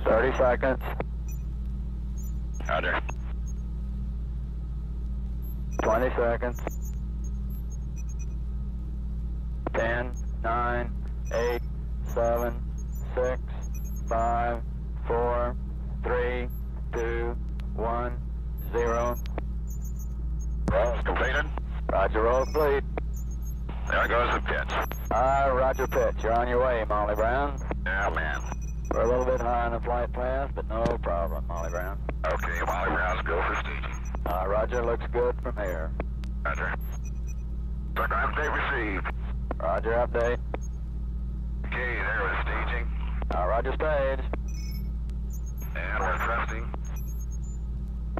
30 seconds. Roger. 20 seconds. 10, 9, 8, 7, 6, 5, 4, 3, 2, 1, 0. Roll's completed. Roger, roll complete. There goes the pitch. Roger, pitch. You're on your way, Molly Brown. Yeah, man. We're a little bit high on the flight path, but no problem, Molly Brown. Okay, Molly Brown's go for staging. Roger, looks good from here. Roger. Program update received. Roger, update. Okay, there was staging. Roger, stage. And we're thrusting.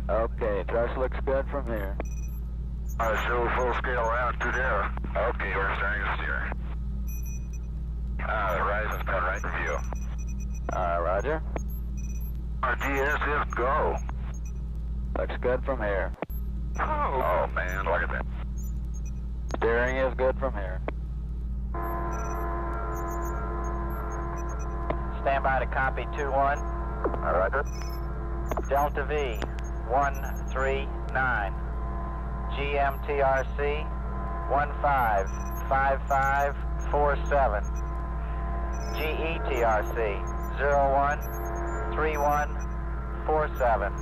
Okay, thrust looks good from here. Show full scale route to there. Okay, we're starting to steer. The horizon's been right in view. Roger. Our DS is go. Looks good from here. Oh man, look at that. Steering is good from here. Stand by to copy 2-1. Roger. Delta V 139. GMTRC 155547. GETRC 013147.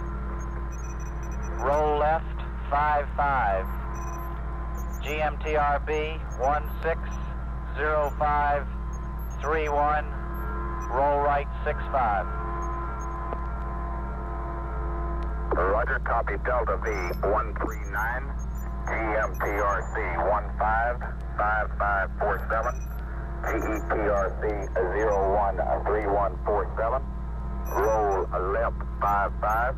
Roll left 55. GMTRB 160531. Roll right 65. Roger, copy Delta V 139. GMTRC 155547. GETRC 013147. Roll left 55.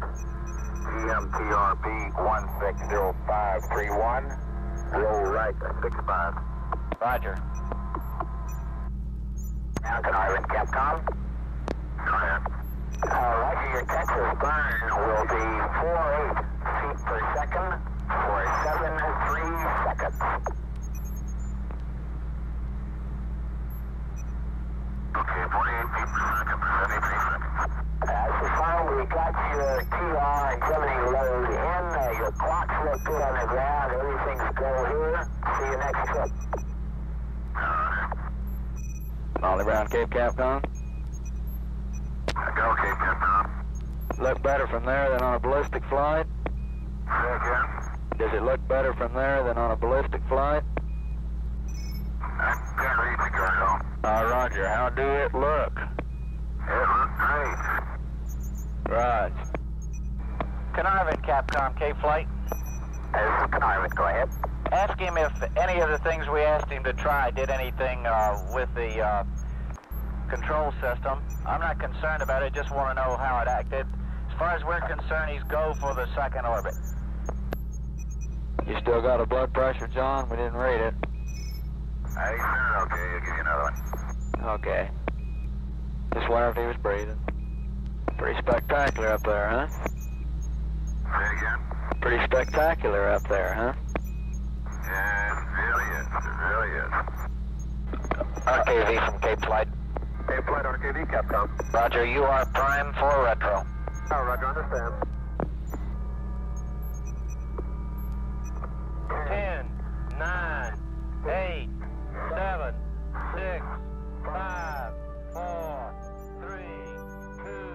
GMTRB 160531. Roll right 65. Roger. Now can I read Capcom? Go ahead. Roger, your Texas burn will be 48 feet per second for 73 seconds. Okay, 48 feet per second for 73 seconds. So far we got your TR and Gemini load in. Your clocks look good on the ground. Everything's go here. See you next trip. Molly Brown, Cape Capcom. Go, Cape Capcom. Look better from there than on a ballistic flight? Say again? Does it look better from there than on a ballistic flight? I can't read the girl. Roger, how do it look? It looks great. Right. Carnarvon, Capcom, K-Flight. This is Carnarvon, go ahead. Ask him if any of the things we asked him to try did anything with the control system. I'm not concerned about it, just want to know how it acted. As far as we're concerned, he's go for the second orbit. You still got a blood pressure, John? We didn't read it. Hey, sir, okay, I'll give you another one. Okay. Just wonder if he was breathing. Pretty spectacular up there, huh? Say again? Pretty spectacular up there, huh? Yeah, it really is. It really is. RKV from Cape Flight. Cape Flight RKV, Capcom. Roger, you are prime for retro. Oh, Roger, understand. 10, 9, 8, 7, 6, 5, 4, 3, 2,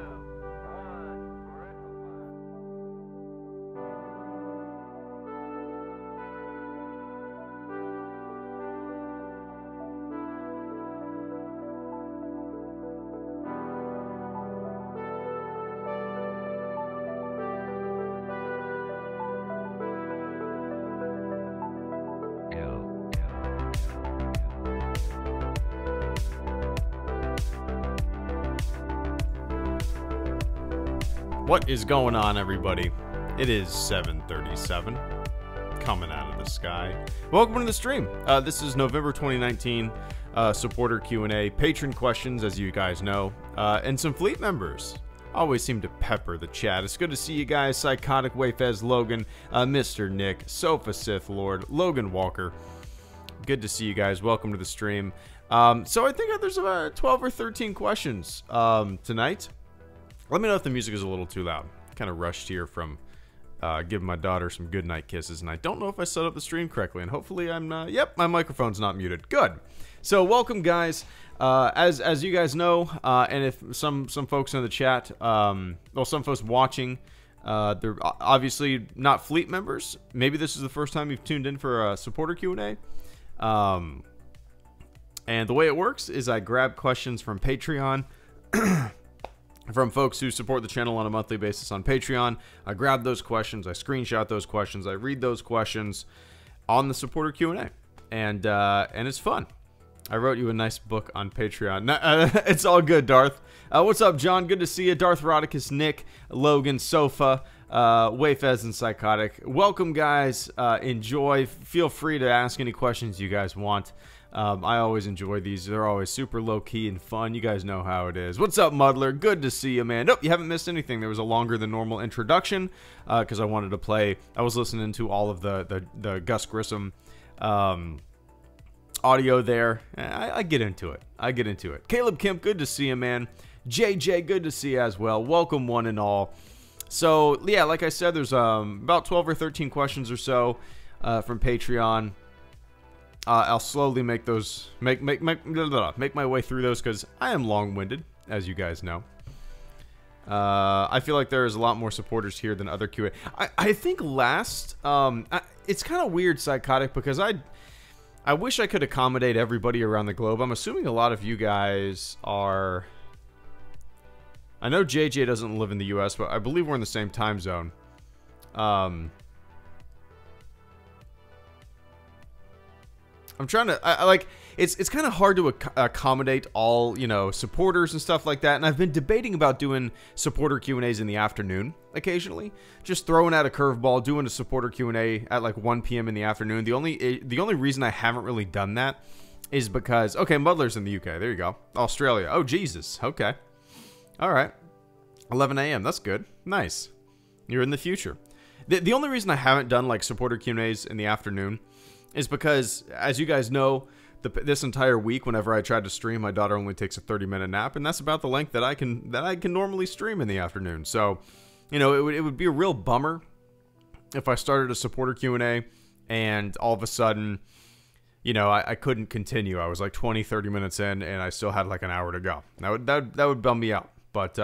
What is going on, everybody? It is 7:37, coming out of the sky. Welcome to the stream. This is November 2019 supporter Q&A, patron questions, as you guys know, and some fleet members. Always seem to pepper the chat. It's good to see you guys. Psychotic Wayfez Logan, Mr. Nick, Sofa Sith Lord, Logan Walker. Good to see you guys. Welcome to the stream. So I think there's about 12 or 13 questions tonight. Let me know if the music is a little too loud. Kind of rushed here from giving my daughter some goodnight kisses, and I don't know if I set up the stream correctly, and hopefully I'm not. Yep, my microphone's not muted. Good. So welcome, guys. As you guys know, and if some folks in the chat, well, some folks watching, they're obviously not Fleet members. Maybe this is the first time you've tuned in for a supporter Q&A. And the way it works is I grab questions from Patreon, from folks who support the channel on a monthly basis on Patreon. I grab those questions, I screenshot those questions, I read those questions on the supporter Q&A, and it's fun. I wrote you a nice book on Patreon. It's all good, Darth. What's up, John? Good to see you. Darth Rodicus, Nick, Logan, Sofa, Wayfez, and Psychotic. Welcome, guys. Enjoy. Feel free to ask any questions you guys want. I always enjoy these. They're always super low-key and fun. You guys know how it is. What's up, Muddler? Good to see you, man. Nope, you haven't missed anything. There was a longer than normal introduction because I wanted to play. I was listening to all of the Gus Grissom audio there. I get into it. I get into it. Caleb Kemp, good to see you, man. JJ, good to see you as well. Welcome, one and all. So, yeah, like I said, there's about 12 or 13 questions or so from Patreon. I'll slowly make those, make my way through those because I am long-winded, as you guys know. I feel like there's a lot more supporters here than other QA. I think last, it's kind of weird, Psychotic, because I wish I could accommodate everybody around the globe. I'm assuming a lot of you guys are... I know JJ doesn't live in the US, but I believe we're in the same time zone. I'm trying to... like, it's kind of hard to accommodate all, you know, supporters and stuff like that. And I've been debating about doing supporter Q&As in the afternoon occasionally. Just throwing out a curveball, doing a supporter Q&A at like 1 p.m. in the afternoon. The only reason I haven't really done that is because... Okay, Muddler's in the UK. There you go. Australia. Oh, Jesus. Okay. All right. 11 a.m. That's good. Nice. You're in the future. The only reason I haven't done like supporter Q&As in the afternoon is because, as you guys know, this entire week, whenever I tried to stream, my daughter only takes a 30-minute nap, and that's about the length that I can normally stream in the afternoon. So, you know, it would be a real bummer if I started a supporter Q&A and all of a sudden, you know, I couldn't continue. I was like 20, 30 minutes in, and I still had like an hour to go. That would bum me out. But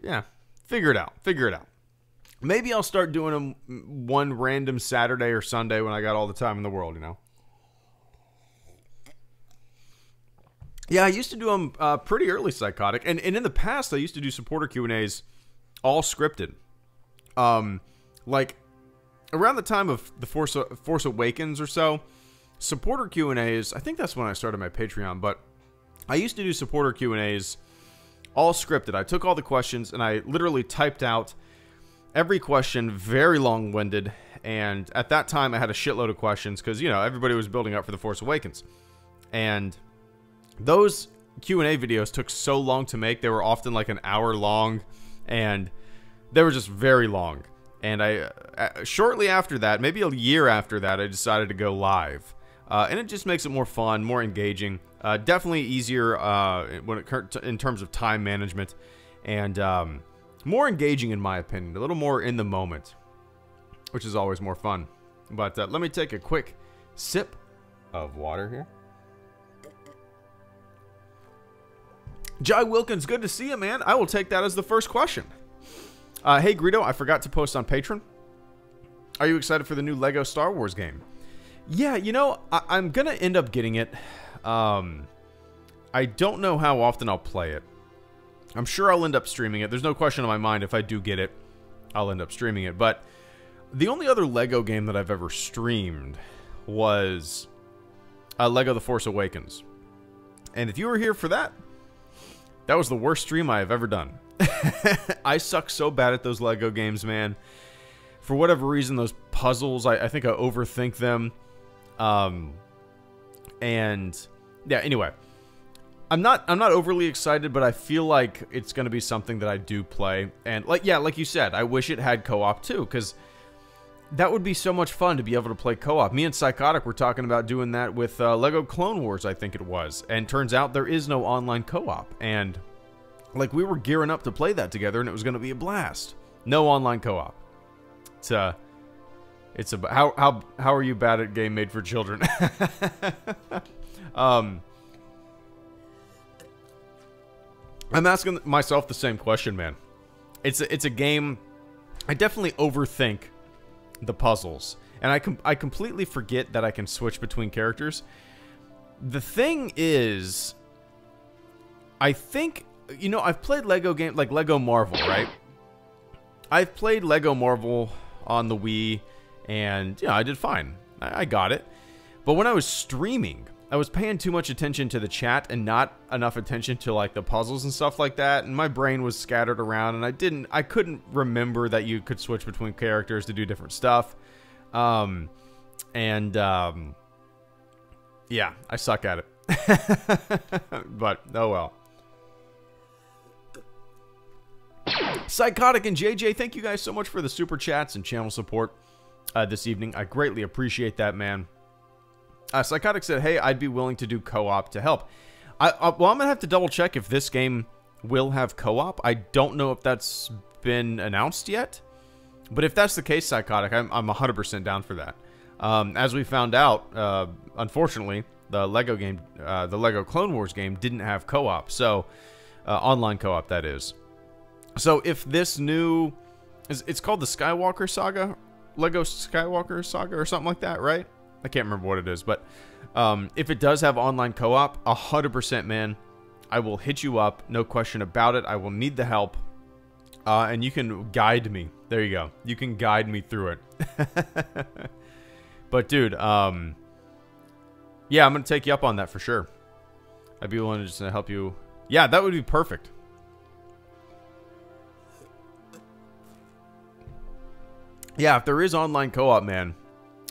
yeah, figure it out. Figure it out. Maybe I'll start doing them one random Saturday or Sunday when I got all the time in the world, you know? Yeah, I used to do them pretty early, Psychotic. And in the past, I used to do supporter Q&As all scripted. Like, around the time of the Force Awakens or so, supporter Q&As, I think that's when I started my Patreon, but I used to do supporter Q&As all scripted. I took all the questions, and I literally typed out every question, very long-winded, and at that time, I had a shitload of questions, because, you know, everybody was building up for The Force Awakens. And those Q&A videos took so long to make. They were often like an hour long, and they were just very long. And I, shortly after that, maybe a year after that, I decided to go live. And it just makes it more fun, more engaging, definitely easier in terms of time management, and more engaging in my opinion, a little more in the moment, which is always more fun. But let me take a quick sip of water here. Jai Wilkins, good to see you, man. I will take that as the first question. Hey, Greedo, I forgot to post on Patreon. Are you excited for the new Lego Star Wars game? Yeah, you know, I'm going to end up getting it. I don't know how often I'll play it. I'm sure I'll end up streaming it. There's no question in my mind if I do get it, I'll end up streaming it. But the only other Lego game that I've ever streamed was Lego The Force Awakens. And if you were here for that, that was the worst stream I have ever done. I suck so bad at those Lego games, man. For whatever reason, those puzzles, I think I overthink them. And yeah, anyway, I'm not overly excited, but I feel like it's going to be something that I do play. And like you said, I wish it had co-op too, because that would be so much fun to be able to play co-op. Me and Psychotic were talking about doing that with Lego Clone Wars, I think it was. And turns out there is no online co-op. And Like, we were gearing up to play that together, and it was going to be a blast. No online co-op. It's about how are you bad at game made for children? I'm asking myself the same question, man. It's a game. I definitely overthink the puzzles, and I completely forget that I can switch between characters. The thing is, I think, you know, I've played Lego games like Lego Marvel, right? I've played Lego Marvel on the Wii, and yeah, I did fine. I got it. But when I was streaming, I was paying too much attention to the chat and not enough attention to like the puzzles and stuff like that, and my brain was scattered around, and I couldn't remember that you could switch between characters to do different stuff. Yeah, I suck at it. But oh well. Psychotic and JJ, thank you guys so much for the super chats and channel support this evening. I greatly appreciate that, man. Psychotic said, hey, I'd be willing to do co-op to help. Well, I'm going to have to double check if this game will have co-op. I don't know if that's been announced yet. But if that's the case, Psychotic, I'm 100% down for that. As we found out, unfortunately, the Lego game, the Lego Clone Wars game didn't have co-op. So, online co-op, that is. So if this new, it's called the Skywalker Saga, Lego Skywalker Saga or something like that, right? I can't remember what it is, but if it does have online co-op, 100%, man, I will hit you up, no question about it. I will need the help, and you can guide me. There you go. You can guide me through it. But dude, yeah, I'm gonna take you up on that for sure. I'd be willing to just help you. Yeah, that would be perfect. Yeah, if there is online co-op, man,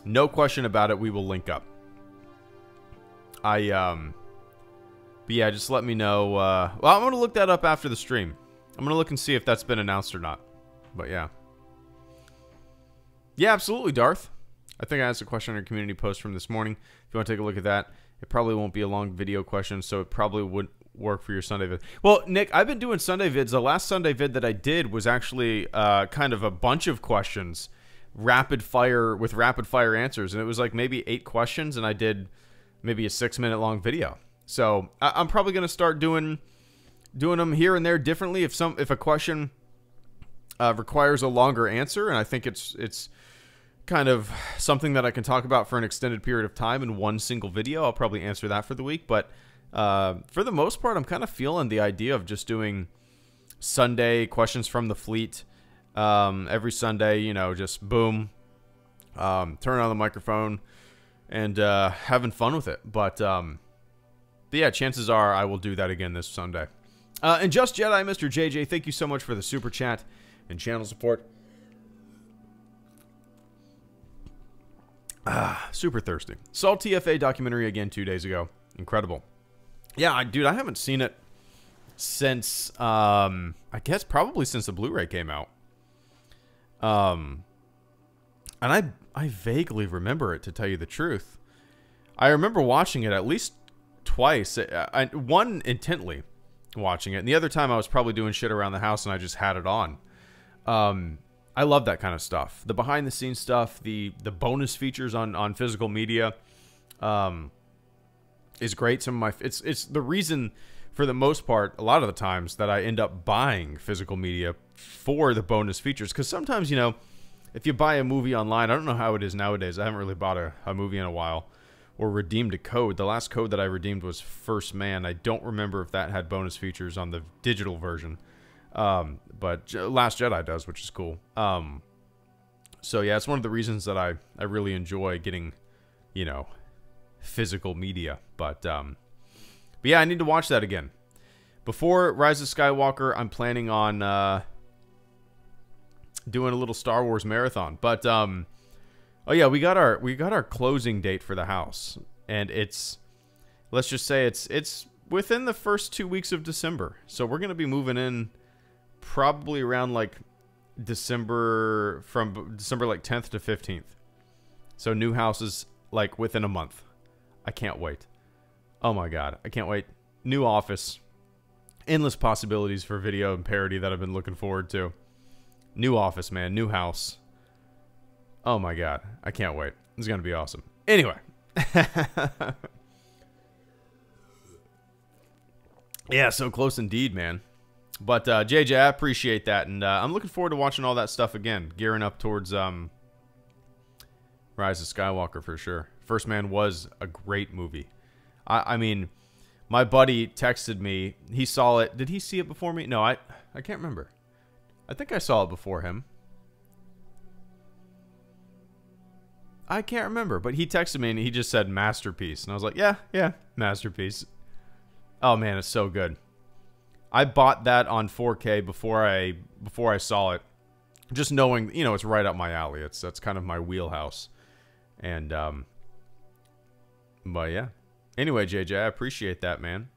no question about it, we will link up. But yeah, just let me know. Well, I'm going to look that up after the stream. I'm going to look and see if that's been announced or not. But yeah. Yeah, absolutely, Darth. I think I asked a question on your community post from this morning. If you want to take a look at that, it probably won't be a long video question, so it probably wouldn't work for your Sunday vid. Well, Nick, I've been doing Sunday vids. The last Sunday vid that I did was actually kind of a bunch of questions, rapid fire answers, and it was like maybe 8 questions, and I did maybe a 6-minute long video. So I'm probably going to start doing them here and there differently if a question requires a longer answer, and I think it's kind of something that I can talk about for an extended period of time in one single video. I'll probably answer that for the week, but for the most part, I'm kind of feeling the idea of just doing Sunday questions from the fleet every Sunday, you know, just boom, turn on the microphone and having fun with it. But yeah, chances are I will do that again this Sunday. And Just Jedi, Mr. JJ, thank you so much for the super chat and channel support. Super thirsty. Saw TFA documentary again 2 days ago. Incredible. Yeah, dude, I haven't seen it since, I guess probably since the Blu-ray came out. And I vaguely remember it, to tell you the truth. I remember watching it at least twice. One intently watching it, and the other time I was probably doing shit around the house and I just had it on. I love that kind of stuff. The behind-the-scenes stuff, the bonus features on physical media, is great. It's the reason, for the most part, a lot of the times that I end up buying physical media for the bonus features. Because sometimes, you know, if you buy a movie online, I don't know how it is nowadays. I haven't really bought a movie in a while or redeemed a code. The last code that I redeemed was First Man. I don't remember if that had bonus features on the digital version. But Last Jedi does, which is cool. So yeah, it's one of the reasons that I really enjoy getting, you know, physical media. But yeah, I need to watch that again. Before Rise of Skywalker, I'm planning on doing a little Star Wars marathon. But oh yeah, we got our closing date for the house, and let's just say it's within the first 2 weeks of December. So we're gonna be moving in probably around like December, from December like 10th to 15th. So new house is like within a month. I can't wait. Oh my god, I can't wait. New office. endless possibilities for video and parody that I've been looking forward to. New office, man. New house. Oh my god. I can't wait. It's going to be awesome. Anyway. Yeah, so close indeed, man. But, JJ, I appreciate that. And I'm looking forward to watching all that stuff again. Gearing up towards Rise of Skywalker for sure. First Man was a great movie. I mean, my buddy texted me. He saw it. Did he see it before me? No, I can't remember. I think I saw it before him. I can't remember, but he texted me and he just said masterpiece. And I was like, yeah, masterpiece. Oh man, it's so good. I bought that on 4K before I saw it. Just knowing, you know, it's right up my alley. That's kind of my wheelhouse. And but yeah. Anyway, JJ, I appreciate that, man.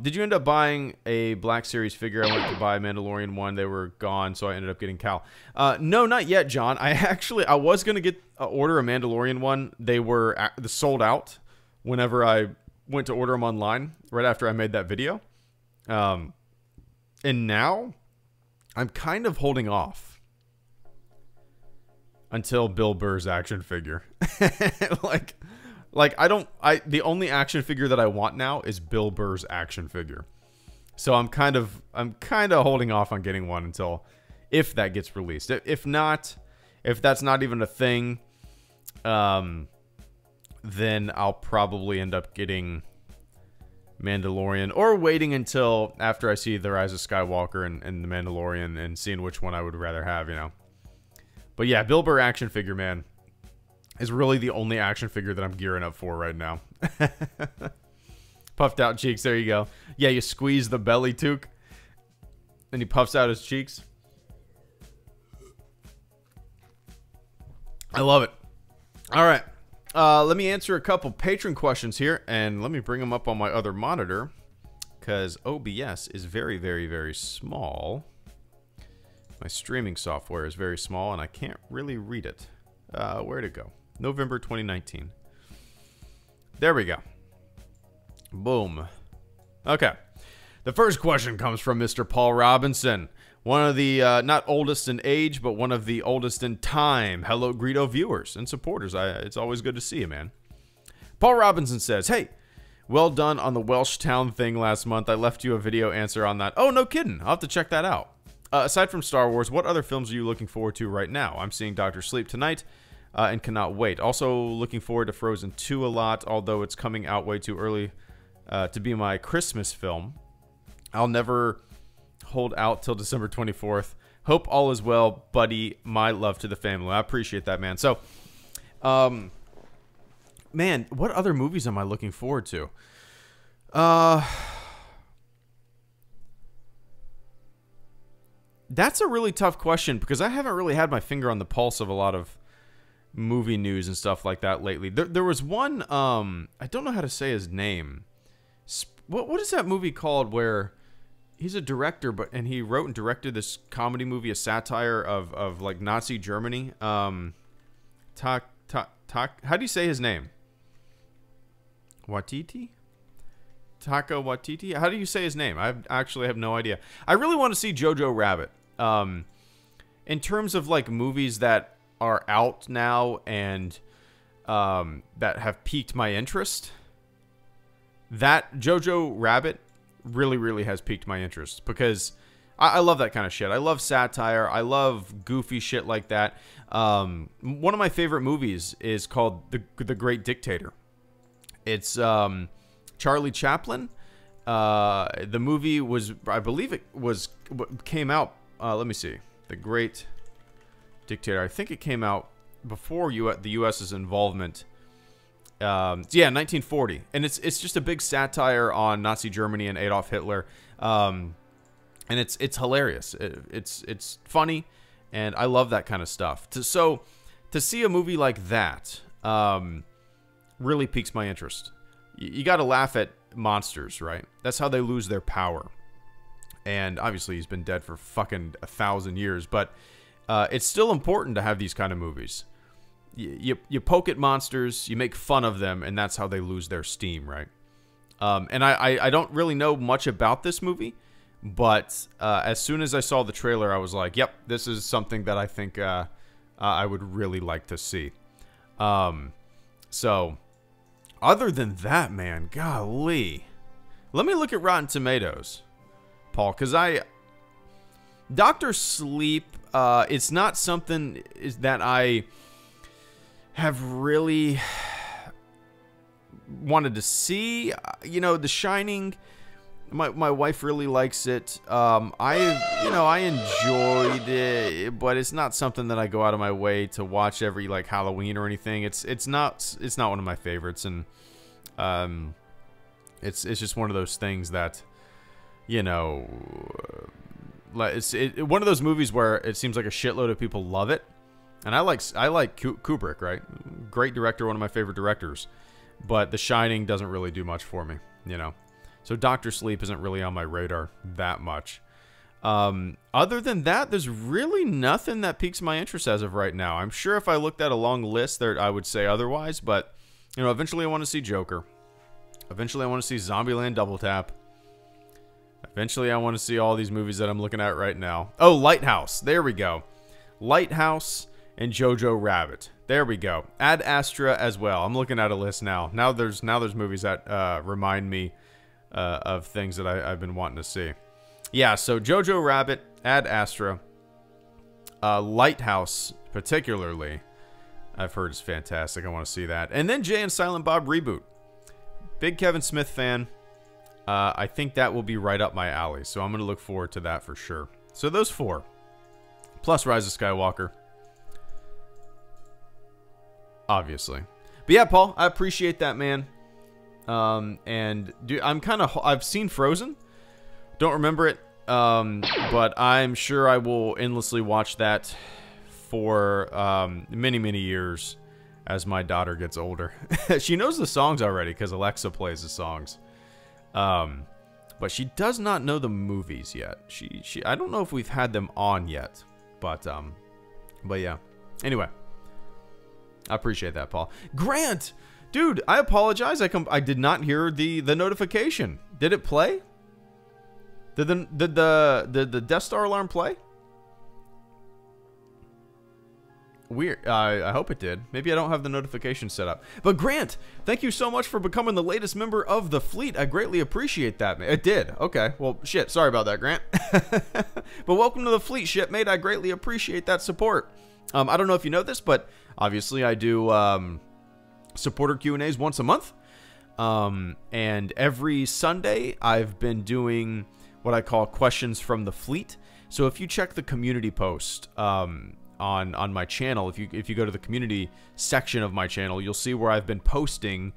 Did you end up buying a Black Series figure? I went to buy Mandalorian 1. They were gone, so I ended up getting Cal. No, not yet, John. I was going to get order a Mandalorian 1. They were sold out whenever I went to order them online, right after I made that video. And now, I'm kind of holding off until Bill Burr's action figure. The only action figure that I want now is Bill Burr's action figure. So I'm kind of holding off on getting one until, if that gets released. If not, if that's not even a thing, then I'll probably end up getting Mandalorian, or waiting until after I see The Rise of Skywalker and The Mandalorian and seeing which one I would rather have, you know. But yeah, Bill Burr action figure, man, is really the only action figure that I'm gearing up for right now. Puffed out cheeks, there you go. Yeah, you squeeze the belly toque, and he puffs out his cheeks. I love it. All right. Let me answer a couple patron questions here, and let me bring them up on my other monitor, because OBS is very, very, very small. My streaming software is very small, and I can't really read it. Where'd it go? November 2019. There we go. Boom. Okay. The first question comes from Mr. Paul Robinson. One of the, not oldest in age, but one of the oldest in time. Hello, Greedo viewers and supporters. It's always good to see you, man. Paul Robinson says, hey, well done on the Welsh Town thing last month. I left you a video answer on that. Oh, no kidding. I'll have to check that out. Aside from Star Wars, what other films are you looking forward to right now? I'm seeing Dr. Sleep tonight and cannot wait. Also looking forward to Frozen 2 a lot, although it's coming out way too early to be my Christmas film. I'll never hold out till December 24th. Hope all is well, buddy. My love to the family. I appreciate that, man. So, man, what other movies am I looking forward to? That's a really tough question because I haven't really had my finger on the pulse of a lot of movie news and stuff like that lately. There was one, I don't know how to say his name. What is that movie called where he's a director, and he wrote and directed this comedy movie, a satire of like Nazi Germany. How do you say his name? Waititi? Taika Waititi? How do you say his name? I actually have no idea. I really want to see Jojo Rabbit. In terms of like movies that are out now and that have piqued my interest, that Jojo Rabbit really, really has piqued my interest because I love that kind of shit. I love satire. I love goofy shit like that. One of my favorite movies is called The Great Dictator. It's Charlie Chaplin. The movie was, I believe it came out, let me see. The Great Dictator. I think it came out before the U.S.'s involvement. Yeah, 1940. And it's just a big satire on Nazi Germany and Adolf Hitler. And it's hilarious. It's funny, and I love that kind of stuff. So to see a movie like that really piques my interest. You got to laugh at monsters, right? That's how they lose their power. And obviously he's been dead for fucking 1,000 years, but it's still important to have these kind of movies. You poke at monsters, you make fun of them, and that's how they lose their steam, right? And I don't really know much about this movie, but as soon as I saw the trailer, I was like, yep, this is something that I think I would really like to see. So, other than that, man, golly. Let me look at Rotten Tomatoes, Paul, because Dr. Sleep, it's not something that I have really wanted to see. You know, The Shining, my wife really likes it. I enjoyed it, but it's not something that I go out of my way to watch every like Halloween or anything. It's not one of my favorites, and it's just one of those things that, you know, it's one of those movies where it seems like a shitload of people love it, and I like Kubrick, right? Great director, one of my favorite directors, but The Shining doesn't really do much for me, you know. So Dr. Sleep isn't really on my radar that much. Other than that, there's really nothing that piques my interest as of right now. I'm sure if I looked at a long list there, I would say otherwise, but, you know, eventually I want to see Joker. Eventually I want to see Zombieland Double Tap. Eventually I want to see all these movies that I'm looking at right now. Oh, Lighthouse. There we go. Lighthouse and Jojo Rabbit. There we go. Ad Astra as well. I'm looking at a list now. Now there's movies that remind me of things that I've been wanting to see. Yeah, so Jojo Rabbit, Ad Astra, Lighthouse particularly, I've heard is fantastic. I want to see that. And then Jay and Silent Bob Reboot. Big Kevin Smith fan. I think that will be right up my alley, so I'm going to look forward to that for sure. So those 4, plus Rise of Skywalker, obviously. But yeah, Paul, I appreciate that, man. And dude, I've seen Frozen. Don't remember it, but I'm sure I will endlessly watch that for many, many years as my daughter gets older. She knows the songs already because Alexa plays the songs. But she does not know the movies yet. I don't know if we've had them on yet, but yeah. Anyway, I appreciate that, Paul. Grant, dude, I apologize. I did not hear the notification. Did it play? Did the Death Star alarm play? Weird. I hope it did. Maybe I don't have the notification set up. But Grant, thank you so much for becoming the latest member of the fleet. I greatly appreciate that, man. It did. Okay. Well, shit. Sorry about that, Grant. But welcome to the fleet, shipmate. I greatly appreciate that support. I don't know if you know this, but obviously I do supporter Q&As once a month. And every Sunday I've been doing what I call questions from the fleet. So if you check the community post, on my channel, if you go to the community section of my channel, you'll see where I've been posting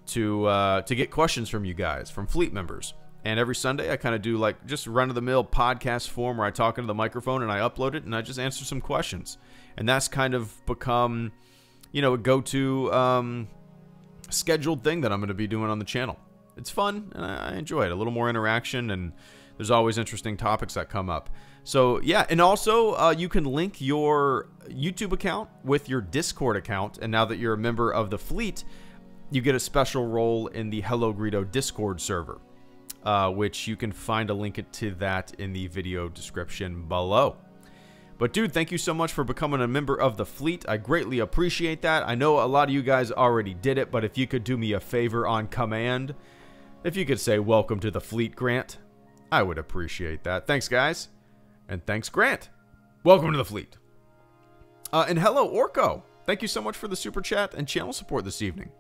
to get questions from you guys, from fleet members. And every Sunday I kind of do like just run-of-the-mill podcast form where I talk into the microphone and I upload it and I just answer some questions. And that's kind of become, you know, a go-to scheduled thing that I'm going to be doing on the channel. It's fun and I enjoy it. A little more interaction, and there's always interesting topics that come up. So, yeah, and also you can link your YouTube account with your Discord account, and now that you're a member of the fleet, you get a special role in the Hello Greedo Discord server, which you can find a link to that in the video description below. But, dude, thank you so much for becoming a member of the fleet. I greatly appreciate that. I know a lot of you guys already did it, but if you could do me a favor on command, if you could say, welcome to the fleet, Grant, I would appreciate that. Thanks, guys. And thanks, Grant. Welcome to the fleet. And hello, Orko. Thank you so much for the super chat and channel support this evening.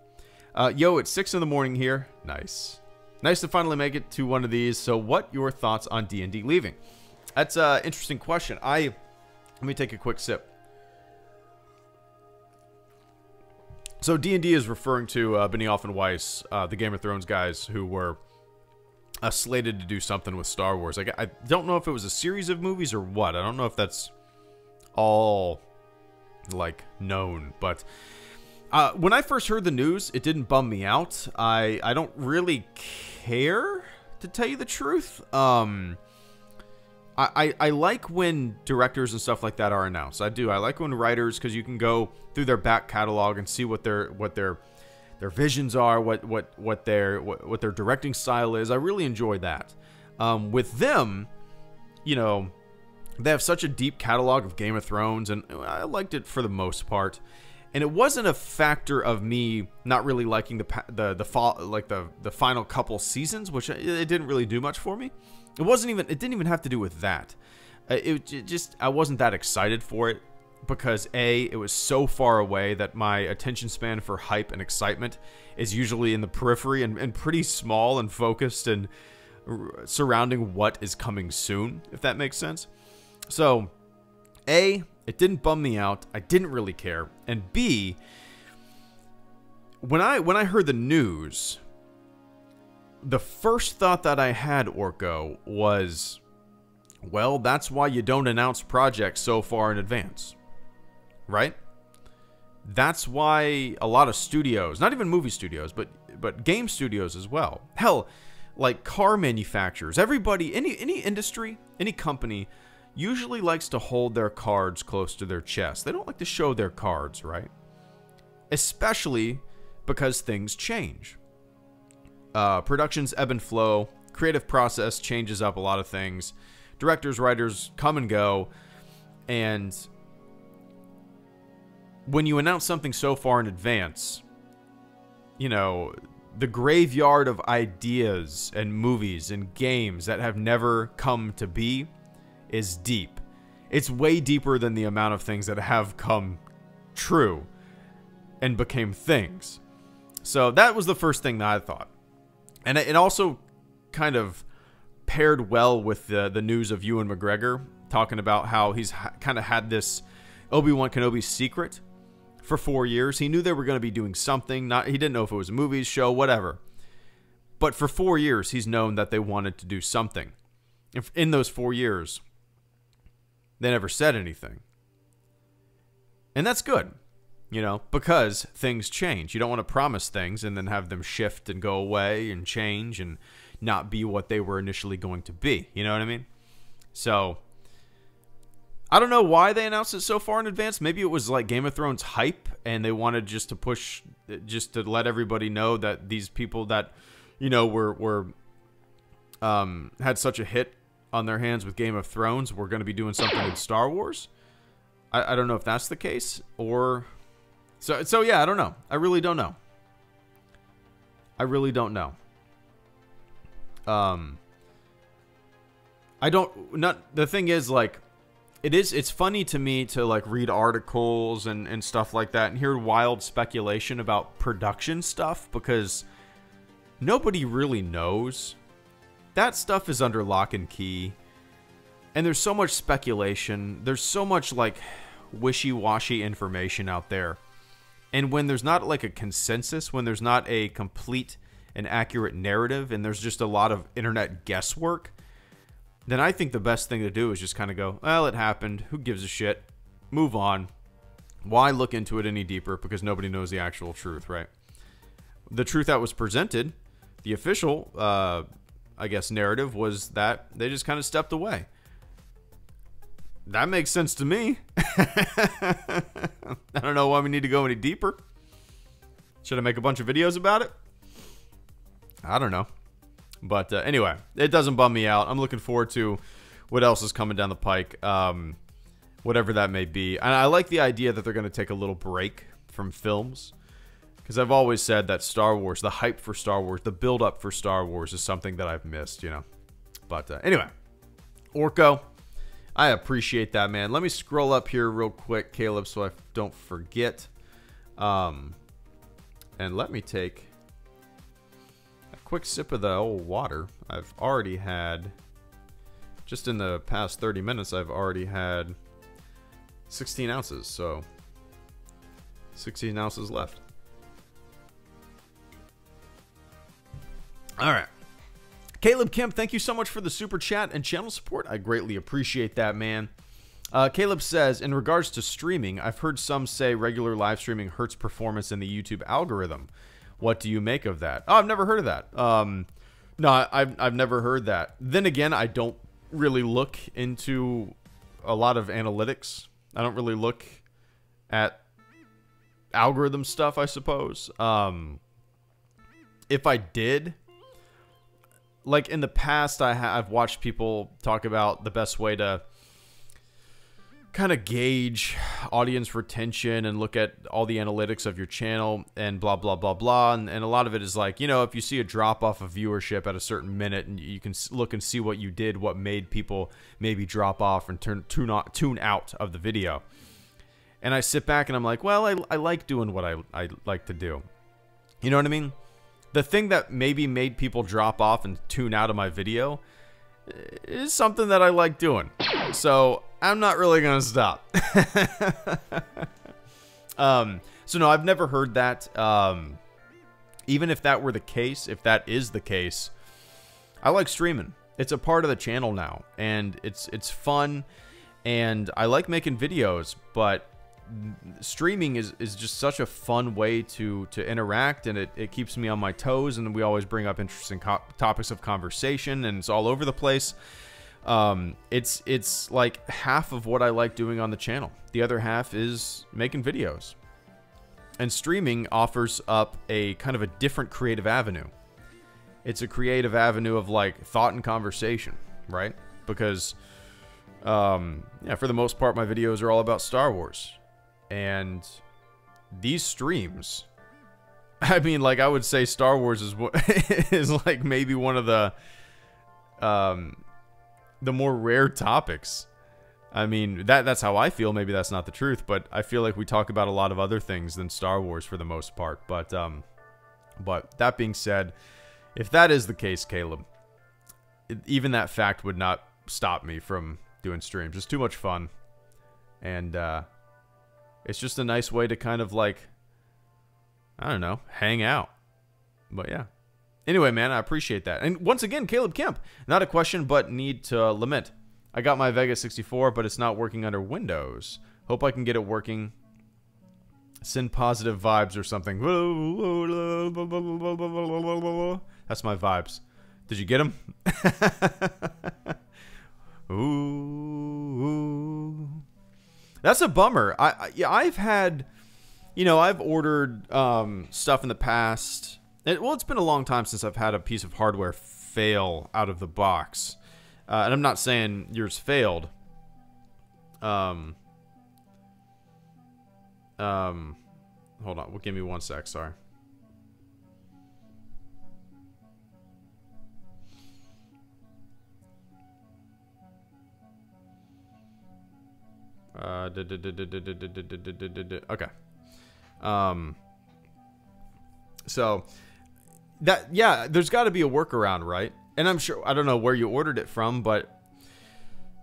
Yo, it's 6 in the morning here. Nice. Nice to finally make it to one of these. So what your thoughts on D&D leaving? That's an interesting question. Let me take a quick sip. So D&D is referring to Benioff and Weiss, the Game of Thrones guys who were slated to do something with Star Wars. I don't know if it was a series of movies or what. I don't know if that's all, like, known. But when I first heard the news, it didn't bum me out. I don't really care, to tell you the truth. I like when directors and stuff like that are announced. I do. I like when writers, because you can go through their back catalog and see what their their visions are, what their directing style is. I really enjoy that. With them, you know, they have such a deep catalog of Game of Thrones, and I liked it for the most part. And it wasn't a factor of me not really liking the final couple seasons, which it didn't really do much for me. It didn't even have to do with that. I wasn't that excited for it because it was so far away that my attention span for hype and excitement is usually in the periphery and pretty small and focused and surrounding what is coming soon, if that makes sense. So, it didn't bum me out. I didn't really care. And B, when I heard the news, the first thought that I had, Orko, was, well, that's why you don't announce projects so far in advance. Right? That's why a lot of studios, not even movie studios, but game studios as well. Hell, like car manufacturers, everybody, any industry, any company usually likes to hold their cards close to their chest. They don't like to show their cards, right? Especially because things change. Productions ebb and flow. Creative process changes up a lot of things. Directors, writers come and go. And when you announce something so far in advance, you know, the graveyard of ideas and movies and games that have never come to be is deep. It's way deeper than the amount of things that have come true and became things. So that was the first thing that I thought. And it also kind of paired well with the news of Ewan McGregor talking about how he's kind of had this Obi-Wan Kenobi secret for 4 years. He knew they were going to be doing something. He didn't know if it was a movie, show, whatever. But for 4 years, he's known that they wanted to do something. In those 4 years, they never said anything. And that's good, you know, because things change. You don't want to promise things and then have them shift and go away and change and not be what they were initially going to be. You know what I mean? So, I don't know why they announced it so far in advance. Maybe it was like Game of Thrones hype and they wanted just to let everybody know that these people that, you know, had such a hit on their hands with Game of Thrones, we're going to be doing something in Star Wars. I don't know if that's the case, or so yeah, I don't know. I really don't know. The thing is, like, it's funny to me to like read articles and stuff like that and hear wild speculation about production stuff because nobody really knows. That stuff is under lock and key. And there's so much speculation. There's so much like wishy-washy information out there. And when there's not like a consensus, when there's not a complete and accurate narrative, and there's just a lot of internet guesswork, then I think the best thing to do is just kind of go, well, it happened. Who gives a shit? Move on. Why look into it any deeper? Because nobody knows the actual truth, right? The truth that was presented, the official, I guess, narrative was that they just kind of stepped away. That makes sense to me. I don't know why we need to go any deeper. Should I make a bunch of videos about it? I don't know. But anyway, it doesn't bum me out. I'm looking forward to what else is coming down the pike, whatever that may be. And I like the idea that they're going to take a little break from films. Because I've always said that Star Wars, the hype for Star Wars, the build-up for Star Wars is something that I've missed, you know. But anyway, Orko, I appreciate that, man. Let me scroll up here real quick, Caleb, so I don't forget. And let me take a quick sip of the old water. I've already had, just in the past 30 minutes, I've already had 16 ounces. So 16 ounces left. All right. Caleb Kemp, thank you so much for the super chat and channel support. I greatly appreciate that, man. Caleb says, in regards to streaming, I've heard some say regular live streaming hurts performance in the YouTube algorithm. What do you make of that? Oh, I've never heard of that. No, I've never heard that. Then again, I don't really look into a lot of analytics. I don't really look at algorithm stuff, I suppose. if I did, like in the past, I've watched people talk about the best way to kind of gauge audience retention and look at all the analytics of your channel and blah, blah, blah, blah. And a lot of it is like, you know, if you see a drop off of viewership at a certain minute and you can look and see what you did, what made people maybe drop off and tune out of the video. And I sit back and I'm like, well, I like doing what I like to do. You know what I mean? The thing that maybe made people drop off and tune out of my video is something that I like doing. So I'm not really going to stop. So no, I've never heard that. Even if that were the case, if that is the case, I like streaming. It's a part of the channel now, and it's fun, and I like making videos, but streaming is just such a fun way to interact, and it keeps me on my toes, and we always bring up interesting topics of conversation, and it's all over the place. It's like half of what I like doing on the channel. The other half is making videos. And streaming offers up a kind of a different creative avenue. It's a creative avenue of like thought and conversation, right? Because yeah, for the most part, my videos are all about Star Wars. And these streams, I mean, like I would say Star Wars is like maybe one of the more rare topics. I mean, that's how I feel. Maybe that's not the truth, but I feel like we talk about a lot of other things than Star Wars for the most part. But that being said, if that is the case, Caleb, even that fact would not stop me from doing streams. It's too much fun. And it's just a nice way to kind of like, I don't know, hang out. But yeah. Anyway, man, I appreciate that. And once again, Caleb Kemp, not a question, but need to lament. I got my Vega 64, but it's not working under Windows. Hope I can get it working. Send positive vibes or something. That's my vibes. Did you get them? Ooh. That's a bummer. I've had, you know, I've ordered stuff in the past. Well, it's been a long time since I've had a piece of hardware fail out of the box. And I'm not saying yours failed. Hold on. Give me one sec. Sorry. Okay. So that, yeah, there's got to be a workaround, right? And I'm sure, I don't know where you ordered it from, but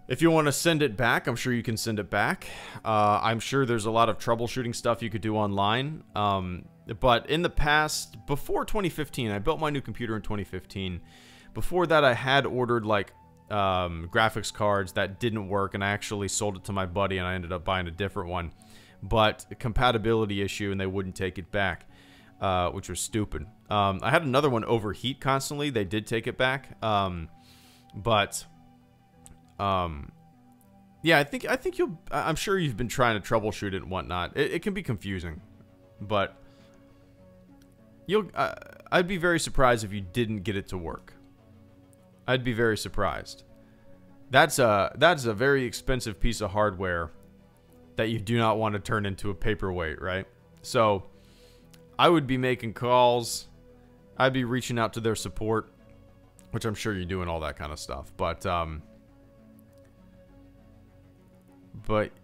if you want to send it back, I'm sure you can send it back. I'm sure there's a lot of troubleshooting stuff you could do online. But in the past, before 2015, I built my new computer in 2015. Before that, I had ordered like graphics cards that didn't work, and I actually sold it to my buddy, and I ended up buying a different one. But a compatibility issue, and they wouldn't take it back. Which was stupid. I had another one overheat constantly. They did take it back. Yeah, I think you'll. I'm sure you've been trying to troubleshoot it and whatnot. It can be confusing, but I'd be very surprised if you didn't get it to work. I'd be very surprised. That's a very expensive piece of hardware that you do not want to turn into a paperweight, right? So I would be making calls. I'd be reaching out to their support, which I'm sure you're doing all that kind of stuff. But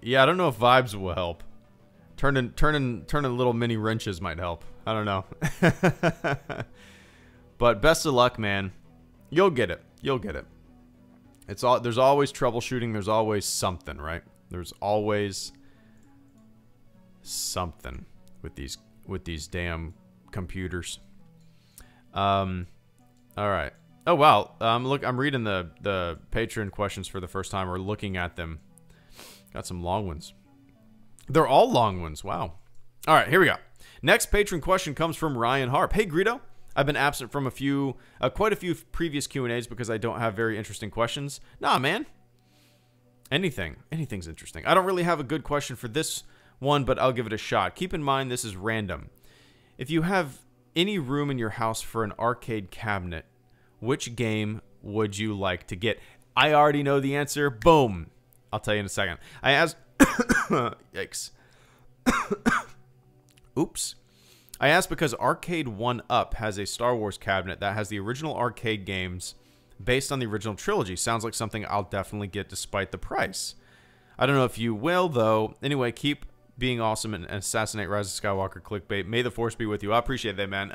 yeah, I don't know if vibes will help. Turning little mini wrenches might help. I don't know. But best of luck, man. You'll get it. You'll get it. There's always troubleshooting. There's always something, right? There's always something with these damn computers. All right. Oh wow. I'm reading the Patreon questions for the first time, or looking at them. Got some long ones. They're all long ones. Wow. All right, here we go. Next Patreon question comes from Ryan Harp. Hey Greedo, I've been absent from quite a few previous Q&As because I don't have very interesting questions. Nah, man. Anything's interesting. I don't really have a good question for this one, but I'll give it a shot. Keep in mind this is random. If you have any room in your house for an arcade cabinet, which game would you like to get? I already know the answer. Boom. I'll tell you in a second. I asked... Yikes. Oops. I asked because Arcade 1-Up has a Star Wars cabinet that has the original arcade games based on the original trilogy. Sounds like something I'll definitely get despite the price. I don't know if you will, though. Anyway, keep being awesome and assassinate Rise of Skywalker clickbait. May the Force be with you. I appreciate that, man.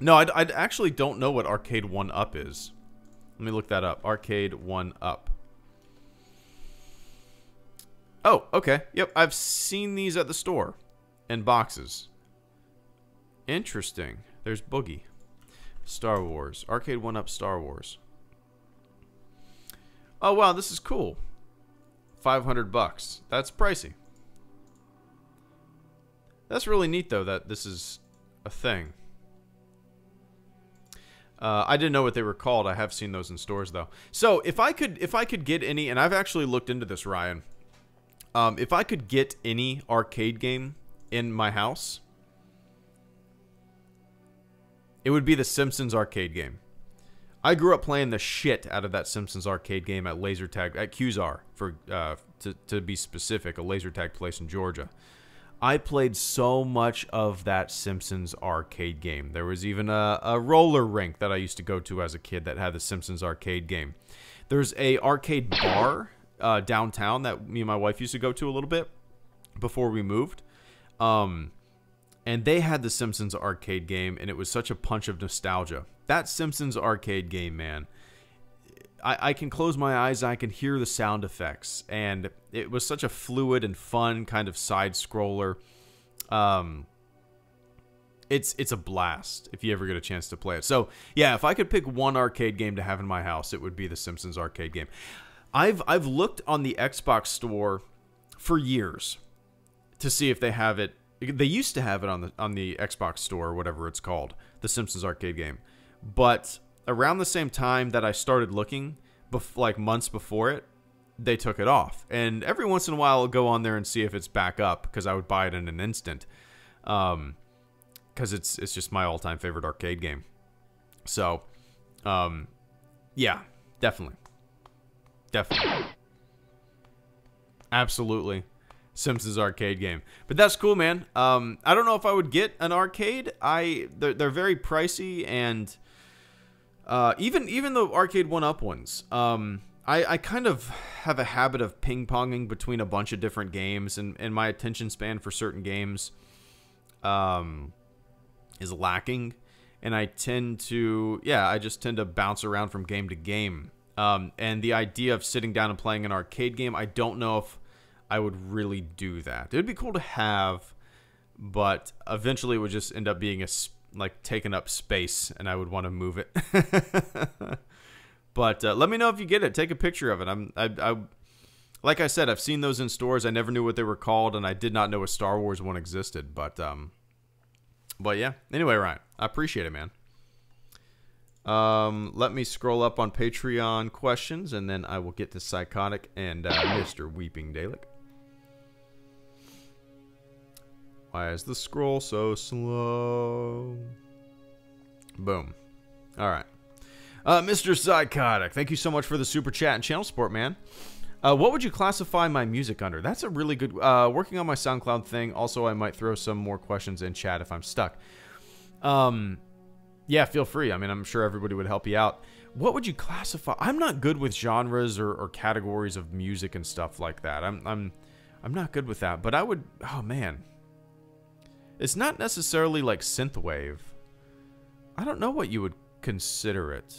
No, I actually don't know what Arcade 1-Up is. Let me look that up. Arcade 1-Up. Oh, okay. Yep, I've seen these at the store in boxes. Interesting. There's Boogie. Star Wars. Arcade 1-Up Star Wars. Oh, wow, this is cool. $500. That's pricey. That's really neat, though, that this is a thing. I didn't know what they were called. I have seen those in stores, though. So, if I could get any, and I've actually looked into this, Ryan. If I could get any arcade game in my house, it would be the Simpsons arcade game. I grew up playing the shit out of that Simpsons arcade game at laser tag at QZAR, for to be specific, a laser tag place in Georgia. I played so much of that Simpsons arcade game. There was even a roller rink that I used to go to as a kid that had the Simpsons arcade game. There's a arcade bar downtown that me and my wife used to go to a little bit before we moved. And they had the Simpsons arcade game, and it was such a punch of nostalgia. That Simpsons arcade game, man. I can close my eyes, and I can hear the sound effects, and it was such a fluid and fun kind of side-scroller. It's a blast if you ever get a chance to play it. So, yeah, if I could pick one arcade game to have in my house, it would be the Simpsons arcade game. I've looked on the Xbox store for years to see if they have it. They used to have it on the Xbox store, or whatever it's called, the Simpsons arcade game. But around the same time that I started looking, like months before it, they took it off. And every once in a while, I'll go on there and see if it's back up, because I would buy it in an instant. Because it's just my all-time favorite arcade game. So, yeah, definitely. Definitely. Absolutely. Simpsons arcade game. But that's cool, man. I don't know if I would get an arcade. They're very pricey, and even the Arcade 1-Up ones. I kind of have a habit of ping-ponging between a bunch of different games, and my attention span for certain games is lacking. And I tend to, I just tend to bounce around from game to game. And the idea of sitting down and playing an arcade game, I don't know if I would really do that. It would be cool to have, but eventually it would just end up being taking up space, and I would want to move it. But let me know if you get it. Take a picture of it. Like I said, I've seen those in stores. I never knew what they were called, and I did not know a Star Wars one existed. But yeah. Anyway, Ryan, I appreciate it, man. Let me scroll up on Patreon questions, and then I will get to Psychotic and Mr. Weeping Dalek. Why is the scroll so slow? Boom. All right. Mr. Psychotic, thank you so much for the super chat and channel support, man. What would you classify my music under? That's a really good... working on my SoundCloud thing. Also, I might throw some more questions in chat if I'm stuck. Yeah, feel free. I mean, I'm sure everybody would help you out. What would you classify? I'm not good with genres or categories of music and stuff like that. I'm not good with that. But I would... Oh, man. It's not necessarily like synthwave. I don't know what you would consider it.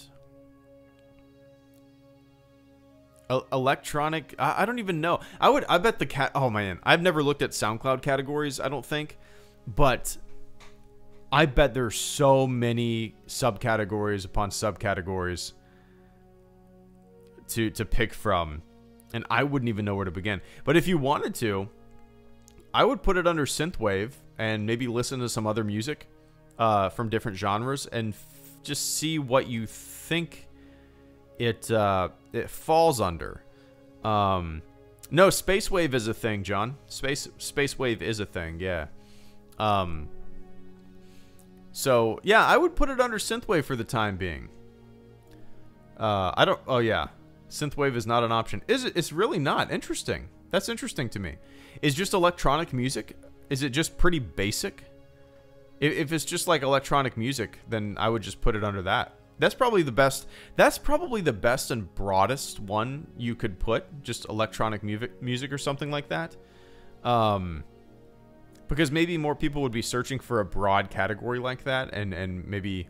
Electronic? I don't even know. I bet the oh man, I've never looked at SoundCloud categories, I don't think. But I bet there's so many subcategories upon subcategories to pick from. And I wouldn't even know where to begin. But if you wanted to, I would put it under synthwave and maybe listen to some other music from different genres and just see what you think it falls under. No, Spacewave is a thing, John. Spacewave is a thing, yeah. So, yeah, I would put it under synthwave for the time being. I don't... Oh, yeah. Synthwave is not an option. Is it? It's really not. Interesting. That's interesting to me. Is just electronic music... Is it just pretty basic? If it's just like electronic music, then I would just put it under that. That's probably the best. That's probably the best and broadest one you could put. Just electronic music or something like that. Because maybe more people would be searching for a broad category like that, and maybe...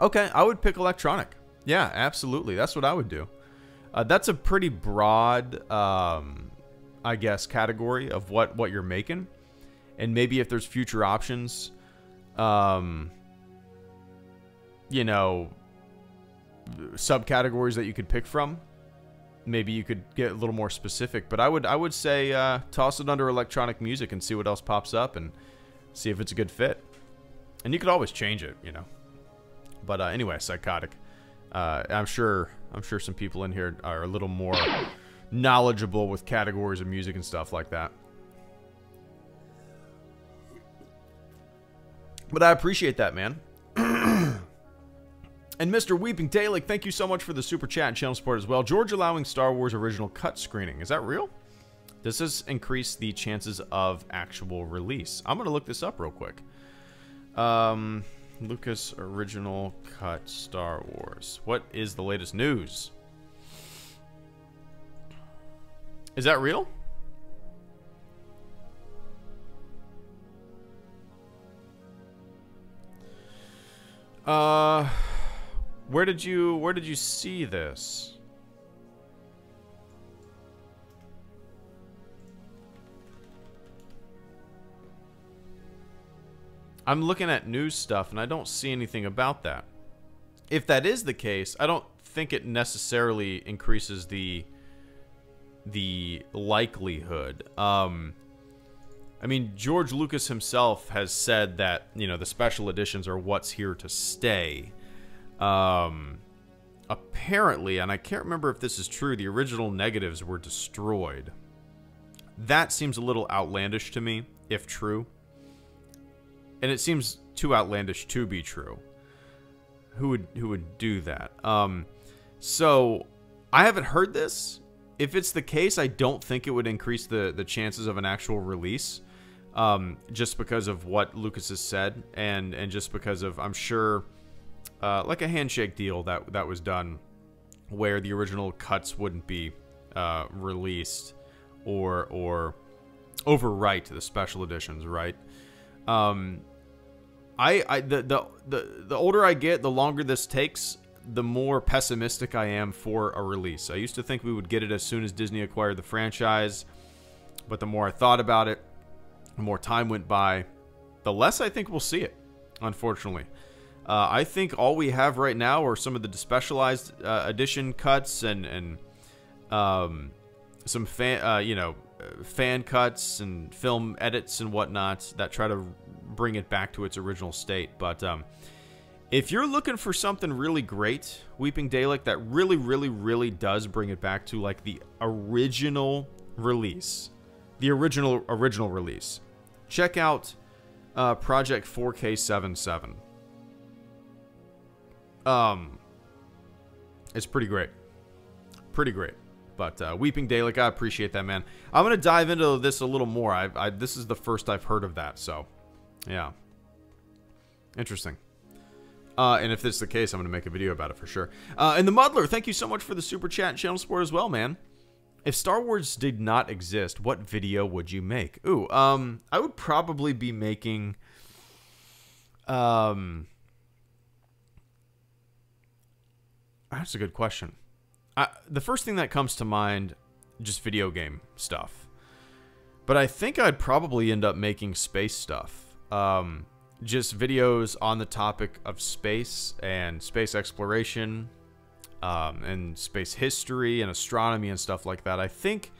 Okay, I would pick electronic. Yeah, absolutely. That's what I would do. That's a pretty broad, I guess, category of what you're making. And maybe if there's future options, you know, subcategories that you could pick from, maybe you could get a little more specific. But I would say toss it under electronic music and see what else pops up and see if it's a good fit. And you could always change it, you know. But anyway, psychotic. I'm sure some people in here are a little more knowledgeable with categories of music and stuff like that. But I appreciate that, man. And Mr. Weeping Dalek, thank you so much for the super chat and channel support as well. George allowing Star Wars original cut screening. Is that real? Does this increase the chances of actual release? I'm going to look this up real quick. Lucas original cut Star Wars. What is the latest news? Is that real? Where did you see this? I'm looking at news stuff and I don't see anything about that. If that is the case, I don't think it necessarily increases the likelihood. I mean, George Lucas himself has said that, you know, the special editions are what's here to stay. Apparently, and I can't remember if this is true, the original negatives were destroyed. That seems a little outlandish to me, if true. And it seems too outlandish to be true. Who would do that? So I haven't heard this. If it's the case, I don't think it would increase the chances of an actual release. Just because of what Lucas has said, and just because of, I'm sure, like a handshake deal that was done, where the original cuts wouldn't be released or overwrite the special editions, right? The older I get, the longer this takes, the more pessimistic I am for a release. I used to think we would get it as soon as Disney acquired the franchise, but the more I thought about it, the more time went by, the less I think we'll see it, unfortunately. I think all we have right now are some of the specialized edition cuts and some fan cuts and film edits and whatnot that try to bring it back to its original state. But if you're looking for something really great, Weeping Dalek, that really, really, really does bring it back to like the original release, the original release, check out Project 4K77. It's pretty great. Pretty great. But Weeping Dalek, I appreciate that, man. I'm going to dive into this a little more. This is the first I've heard of that, so yeah. Interesting. And if this is the case, I'm going to make a video about it for sure. And the Muddler, thank you so much for the super chat and channel support as well, man. If Star Wars did not exist, what video would you make? Ooh, I would probably be making... That's a good question. The first thing that comes to mind, just video game stuff. But I think I'd probably end up making space stuff. Just videos on the topic of space and space exploration, and space history and astronomy and stuff like that. I think,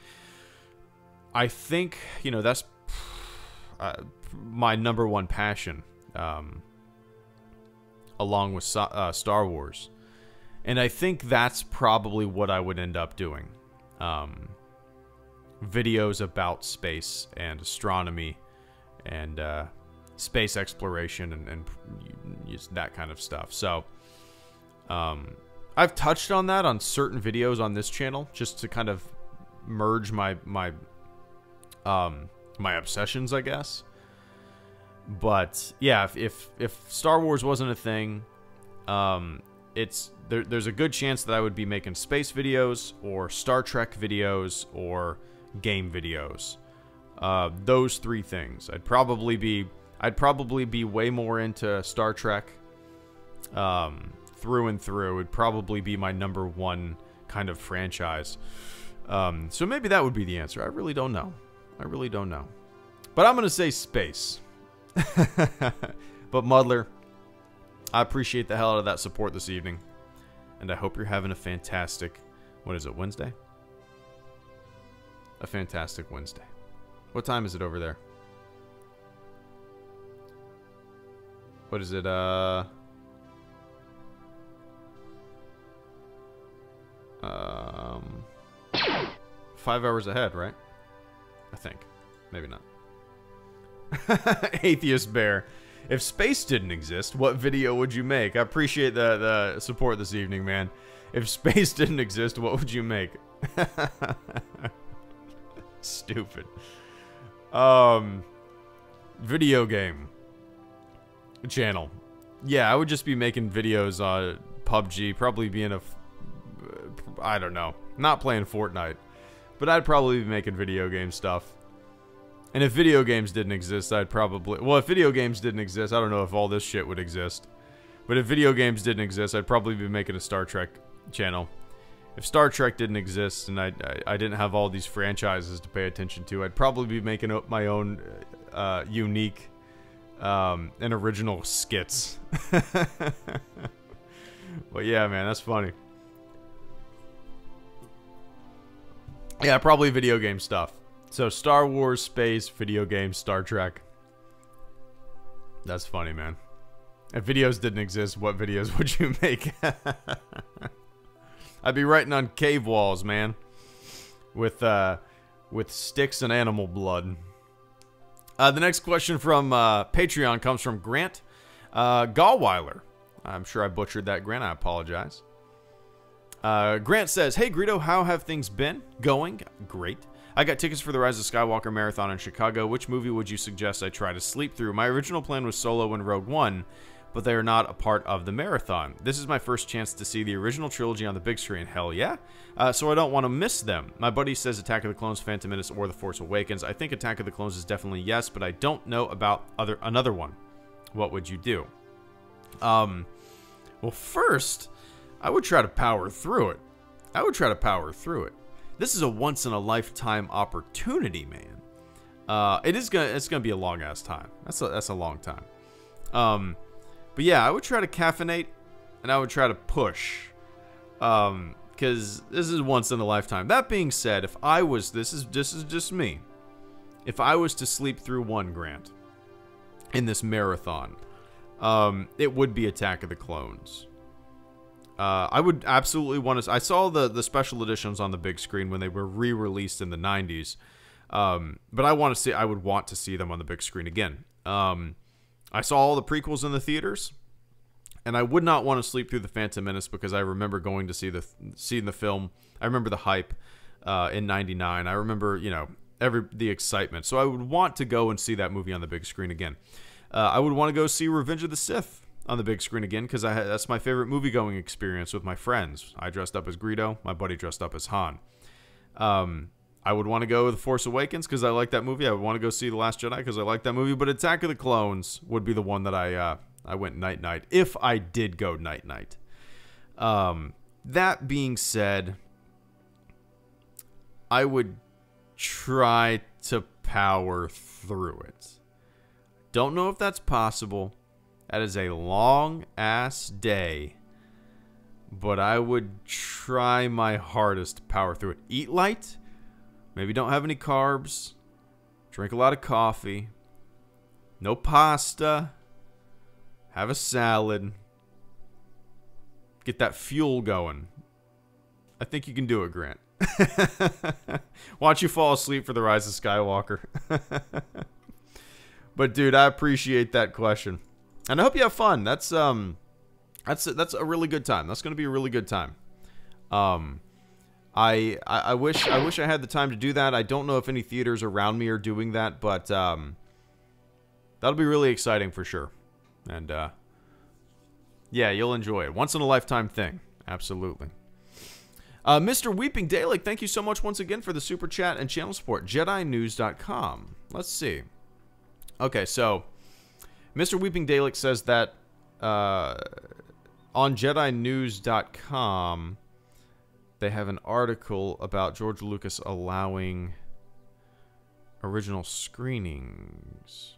you know, that's my #1 passion, along with Star Wars. And I think that's probably what I would end up doing. Videos about space and astronomy and space exploration and use that kind of stuff. So I've touched on that on certain videos on this channel, just to kind of merge my obsessions, I guess. But yeah, if Star Wars wasn't a thing, there's a good chance that I would be making space videos or Star Trek videos or game videos. Those three things. I'd probably be way more into Star Trek through and through. It would probably be my #1 kind of franchise. So maybe that would be the answer. I really don't know. But I'm going to say space. But Muddler, I appreciate the hell out of that support this evening. And I hope you're having a fantastic, what is it, Wednesday? A fantastic Wednesday. What time is it over there? What is it, 5 hours ahead, right? I think. Maybe not. Atheist Bear. If space didn't exist, what video would you make? I appreciate the support this evening, man. If space didn't exist, what would you make? Stupid. Video game channel. Yeah, I would just be making videos on PUBG, probably being I don't know, not playing Fortnite, but I'd probably be making video game stuff. And if video games didn't exist, if video games didn't exist, I don't know if all this shit would exist. But if video games didn't exist, I'd probably be making a Star Trek channel. If Star Trek didn't exist and I didn't have all these franchises to pay attention to, I'd probably be making up my own unique and original skits. But yeah, man, that's funny. Yeah, probably video game stuff. So Star Wars, space, video games, Star Trek. That's funny, man. If videos didn't exist, what videos would you make? I'd be writing on cave walls, man. With sticks and animal blood. The next question from Patreon comes from Grant Gallweiler. I'm sure I butchered that, Grant. I apologize. Grant says, "Hey, Greedo, how have things been going? Great. I got tickets for the Rise of Skywalker Marathon in Chicago. Which movie would you suggest I try to sleep through? My original plan was Solo and Rogue One, but they are not a part of the marathon. This is my first chance to see the original trilogy on the big screen. Hell yeah. So I don't want to miss them. My buddy says Attack of the Clones, Phantom Menace, or The Force Awakens. I think Attack of the Clones is definitely yes, but I don't know about another one. What would you do?" Well, first, I would try to power through it. This is a once-in-a-lifetime opportunity, man. It's gonna be a long-ass time. That's a long time. But yeah, I would try to caffeinate, and I would try to push. Because this is once in a lifetime. That being said, if I was, this is just me. If I was to sleep through one, Grant, in this marathon, it would be Attack of the Clones. I would absolutely want to. I saw the special editions on the big screen when they were re-released in the 90s. But I would want to see them on the big screen again. I saw all the prequels in the theaters, and I would not want to sleep through the Phantom Menace because I remember going to see the film. I remember the hype in '99. I remember, the excitement. So I would want to go and see that movie on the big screen again. I would want to go see Revenge of the Sith on the big screen again because that's my favorite movie-going experience with my friends. I dressed up as Greedo. My buddy dressed up as Han. I would want to go with The Force Awakens because I like that movie. I would want to go see The Last Jedi because I like that movie. But Attack of the Clones would be the one that I went night-night, if I did go night-night. That being said, I would try to power through it. Don't know if that's possible. That is a long-ass day. But I would try my hardest to power through it. Eat light. Maybe don't have any carbs. Drink a lot of coffee. No pasta. Have a salad. Get that fuel going. I think you can do it, Grant. Why don't you fall asleep for the Rise of Skywalker? But dude, I appreciate that question, and I hope you have fun. That's a really good time. That's gonna be a really good time. I wish I had the time to do that. I don't know if any theaters around me are doing that, but that'll be really exciting for sure. And yeah, you'll enjoy it. Once in a lifetime thing. Absolutely. Mr. Weeping Dalek, thank you so much once again for the super chat and channel support. JediNews.com. Let's see. Okay, so Mr. Weeping Dalek says that on JediNews.com they have an article about George Lucas allowing original screenings.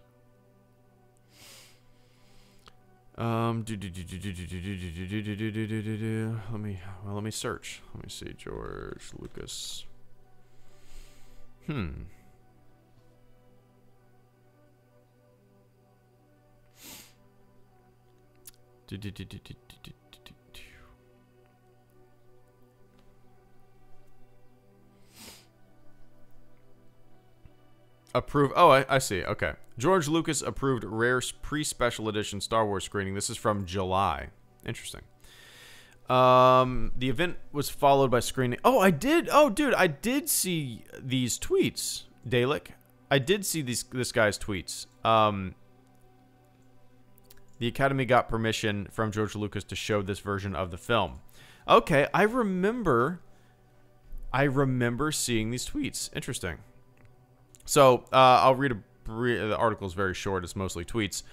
Let me search. Let me see. George Lucas. Approved. Oh, I see. Okay. George Lucas approved rare pre-special edition Star Wars screening. This is from July. Interesting. The event was followed by screening. Oh, I did. Oh, dude, I did see these tweets, Dalek. I did see this guy's tweets. The Academy got permission from George Lucas to show this version of the film. Okay, I remember seeing these tweets. Interesting. So, I'll read the article is very short. It's mostly tweets.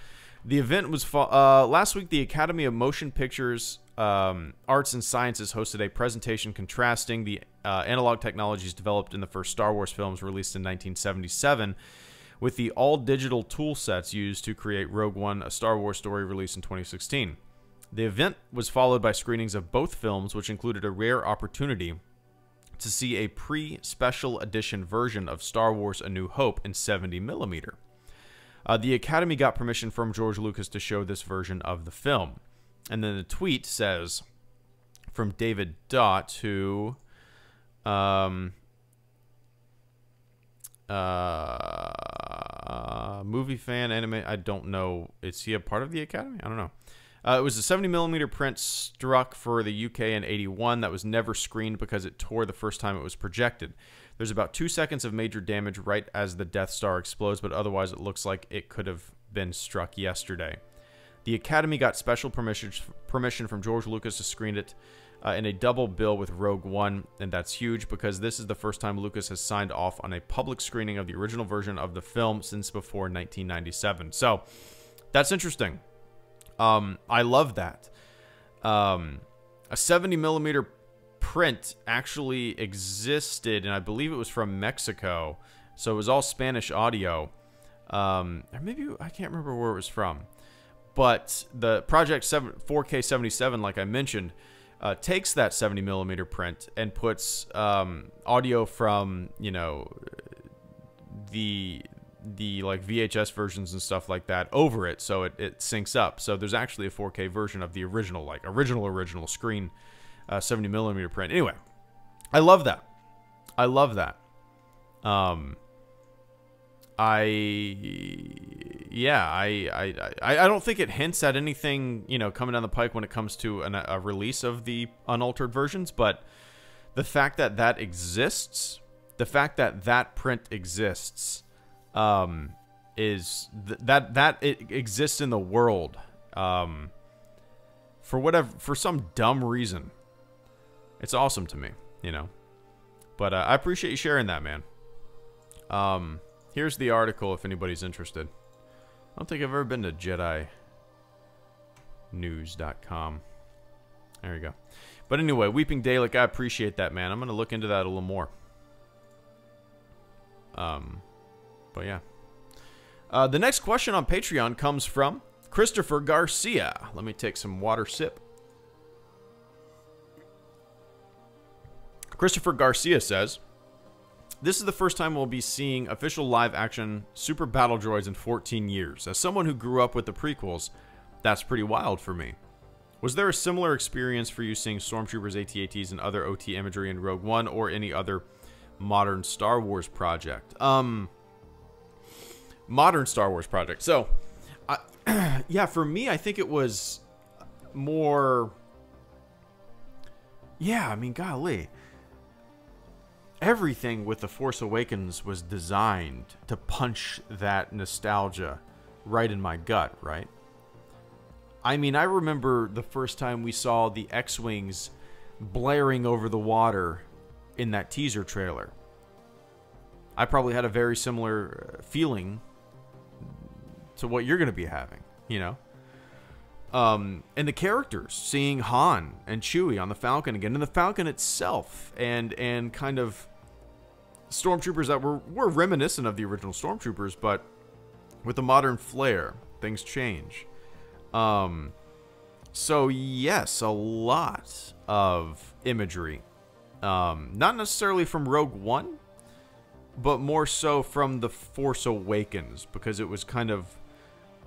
The event was last week. The Academy of Motion Pictures Arts and Sciences hosted a presentation contrasting the analog technologies developed in the first Star Wars films released in 1977 with the all-digital tool sets used to create Rogue One, a Star Wars story released in 2016. The event was followed by screenings of both films, which included a rare opportunity to see a pre-special edition version of Star Wars A New Hope in 70mm. The Academy got permission from George Lucas to show this version of the film. And then the tweet says, from David Dott, who movie fan, anime, I don't know. Is he a part of the Academy? I don't know. It was a 70mm print struck for the UK in '81 that was never screened because it tore the first time it was projected. There's about 2 seconds of major damage right as the Death Star explodes, but otherwise it looks like it could have been struck yesterday. The Academy got special permission from George Lucas to screen it in a double bill with Rogue One, and that's huge because this is the first time Lucas has signed off on a public screening of the original version of the film since before 1997. So, that's interesting. I love that. A 70mm print actually existed, and I believe it was from Mexico, so it was all Spanish audio. Or maybe, I can't remember where it was from. But the Project 4K 77, like I mentioned, takes that 70mm print and puts audio from, you know, the like VHS versions and stuff like that over it, so it syncs up. So there's actually a 4K version of the original, like original screen 70mm print. Anyway, I love that. I love that. I don't think it hints at anything, you know, coming down the pike when it comes to a release of the unaltered versions, but the fact that that exists, the fact that that print exists, is that it exists in the world, for some dumb reason. It's awesome to me, you know. But I appreciate you sharing that, man. Here's the article if anybody's interested. I don't think I've ever been to JediNews.com. There you go. But anyway, Weeping Dalek, I appreciate that, man. I'm going to look into that a little more. But yeah. The next question on Patreon comes from Christopher Garcia. Let me take some water sip. Christopher Garcia says, this is the first time we'll be seeing official live-action super battle droids in 14 years. As someone who grew up with the prequels, that's pretty wild for me. Was there a similar experience for you seeing Stormtroopers, AT-ATs, and other OT imagery in Rogue One or any other modern Star Wars project? modern Star Wars project. So, yeah, for me, I think it was more... Yeah, I mean, golly. Everything with The Force Awakens was designed to punch that nostalgia right in my gut, right? I mean, I remember the first time we saw the X-Wings blaring over the water in that teaser trailer. I probably had a very similar feeling to what you're going to be having, you know? And the characters, seeing Han and Chewie on the Falcon again, and the Falcon itself, and kind of stormtroopers that were reminiscent of the original stormtroopers, but with a modern flair. Things change. So yes, a lot of imagery. Not necessarily from Rogue One, but more so from The Force Awakens, because it was kind of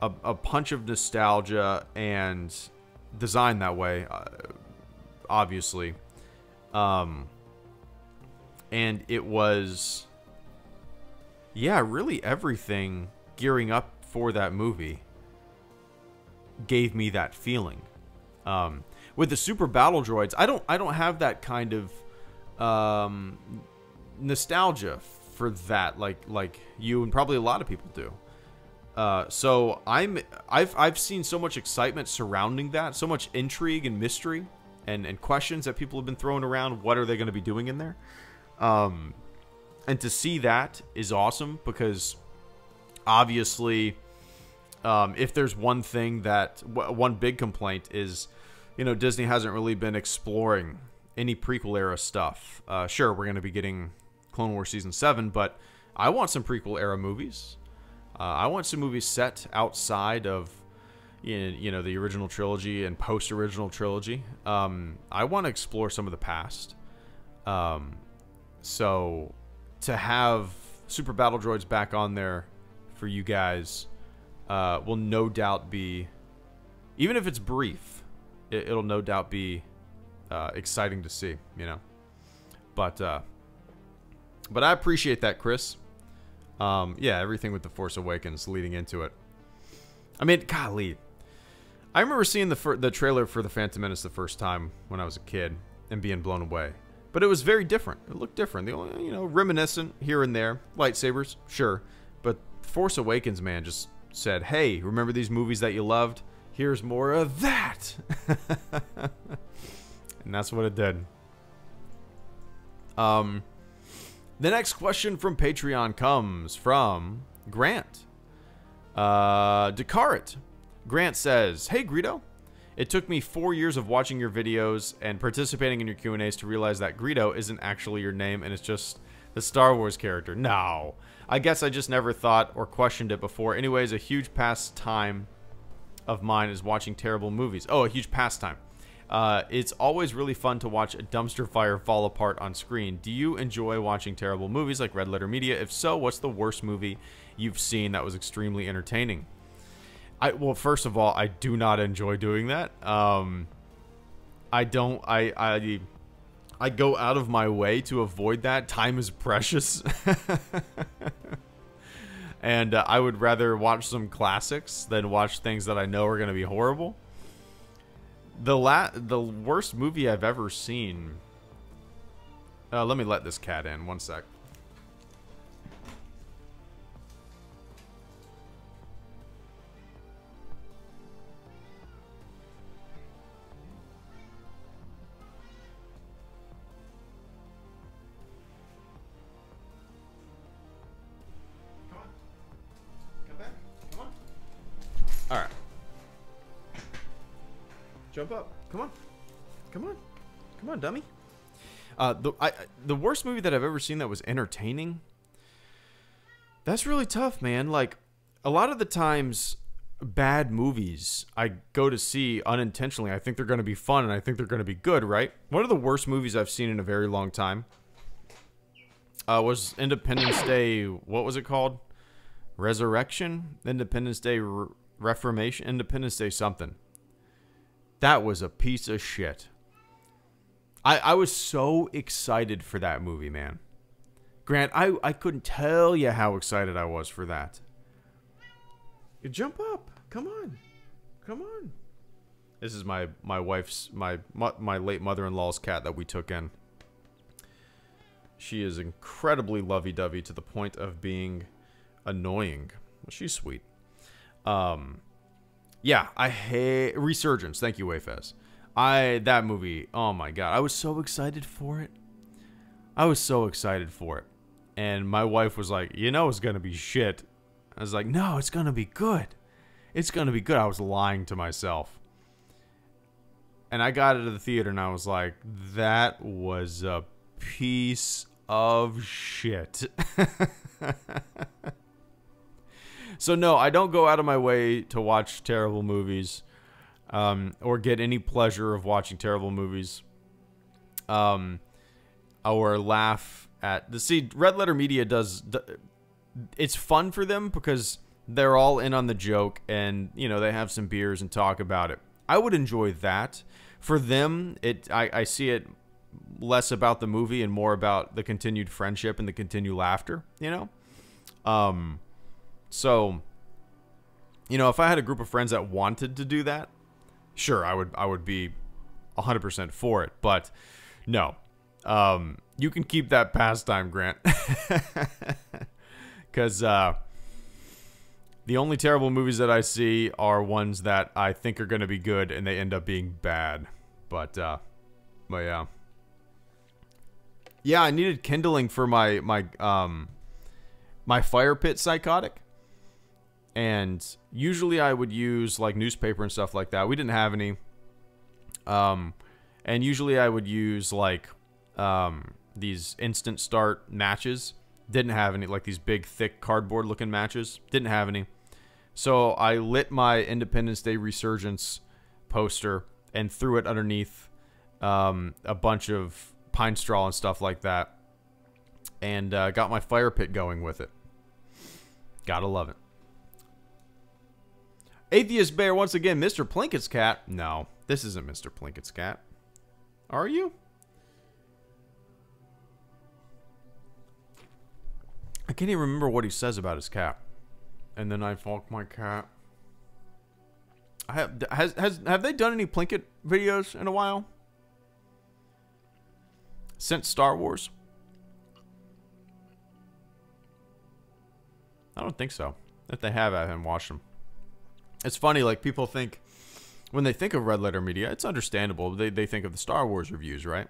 a punch of nostalgia and designed that way, obviously. And it was, yeah, really everything gearing up for that movie gave me that feeling. With the super battle droids, I don't have that kind of nostalgia for that like you and probably a lot of people do. So I've seen so much excitement surrounding that, so much intrigue and mystery and questions that people have been throwing around. What are they going to be doing in there? And to see that is awesome, because obviously, if there's one thing that one big complaint is, you know, Disney hasn't really been exploring any prequel era stuff. Sure, we're going to be getting Clone Wars Season 7, but I want some prequel era movies. I want some movies set outside of, you know, the original trilogy and post-original trilogy. I want to explore some of the past. So to have Super Battle Droids back on there for you guys will no doubt be, even if it's brief, it'll no doubt be exciting to see, you know. But I appreciate that, Chris. Yeah, everything with The Force Awakens leading into it. I mean, golly. I remember seeing the trailer for The Phantom Menace the first time when I was a kid and being blown away. But it was very different. It looked different. The only, you know, reminiscent here and there. Lightsabers, sure. But Force Awakens, man, just said, hey, remember these movies that you loved? Here's more of that. And that's what it did. The next question from Patreon comes from Grant. Descartes. Grant says, hey, Greedo. It took me 4 years of watching your videos and participating in your Q&As to realize that Greedo isn't actually your name and it's just the Star Wars character. No. I guess I just never thought or questioned it before. Anyways, a huge pastime of mine is watching terrible movies. Oh, a huge pastime. It's always really fun to watch a dumpster fire fall apart on screen. Do you enjoy watching terrible movies like Red Letter Media? If so, what's the worst movie you've seen that was extremely entertaining? Well, first of all, I do not enjoy doing that. I go out of my way to avoid that. Time is precious. And I would rather watch some classics than watch things that I know are going to be horrible. The worst movie I've ever seen... let me let this cat in. One sec. Alright. Jump up. Come on. Come on. Come on, dummy. The worst movie that I've ever seen that was entertaining? That's really tough, man. Like, a lot of the times, bad movies I go to see unintentionally. I think they're going to be fun and I think they're going to be good, right? One of the worst movies I've seen in a very long time was Independence Day. What was it called? Resurrection? Independence Day Reformation? Independence Day something. That was a piece of shit. I was so excited for that movie, man. Grant, I couldn't tell you how excited I was for that. Jump up. Come on. Come on. This is my wife's, my late mother-in-law's cat that we took in. She is incredibly lovey-dovey to the point of being annoying. Well, she's sweet. Yeah, I hate Resurgence. Thank you, Wayfez. That movie, oh my god, I was so excited for it. I was so excited for it. And my wife was like, you know it's gonna be shit. I was like, no, it's gonna be good. It's gonna be good. I was lying to myself. And I got into the theater and I was like, that was a piece of shit. So no, I don't go out of my way to watch terrible movies, or get any pleasure of watching terrible movies, or laugh at the. See, Red Letter Media does. It's fun for them because they're all in on the joke, and you know they have some beers and talk about it. I would enjoy that. For them, I see it less about the movie and more about the continued friendship and the continued laughter. You know. So, you know, if I had a group of friends that wanted to do that, sure, I would be 100% for it. But no, you can keep that pastime, Grant, because the only terrible movies that I see are ones that I think are going to be good and they end up being bad. But yeah, I needed kindling for my fire pit psychotic. And usually I would use like newspaper and stuff like that. We didn't have any. And usually I would use like these instant start matches. Didn't have any, like these big thick cardboard looking matches. Didn't have any. So I lit my Independence Day Resurgence poster and threw it underneath a bunch of pine straw and stuff like that. And got my fire pit going with it. Gotta love it. Atheist Bear, once again, Mr. Plinkett's cat. No, this isn't Mr. Plinkett's cat. Are you? I can't even remember what he says about his cat. And then I fuck my cat. Have they done any Plinkett videos in a while? Since Star Wars? I don't think so. If they have, I haven't watched them. It's funny, like, people think, when they think of Red Letter Media, it's understandable. They think of the Star Wars reviews, right?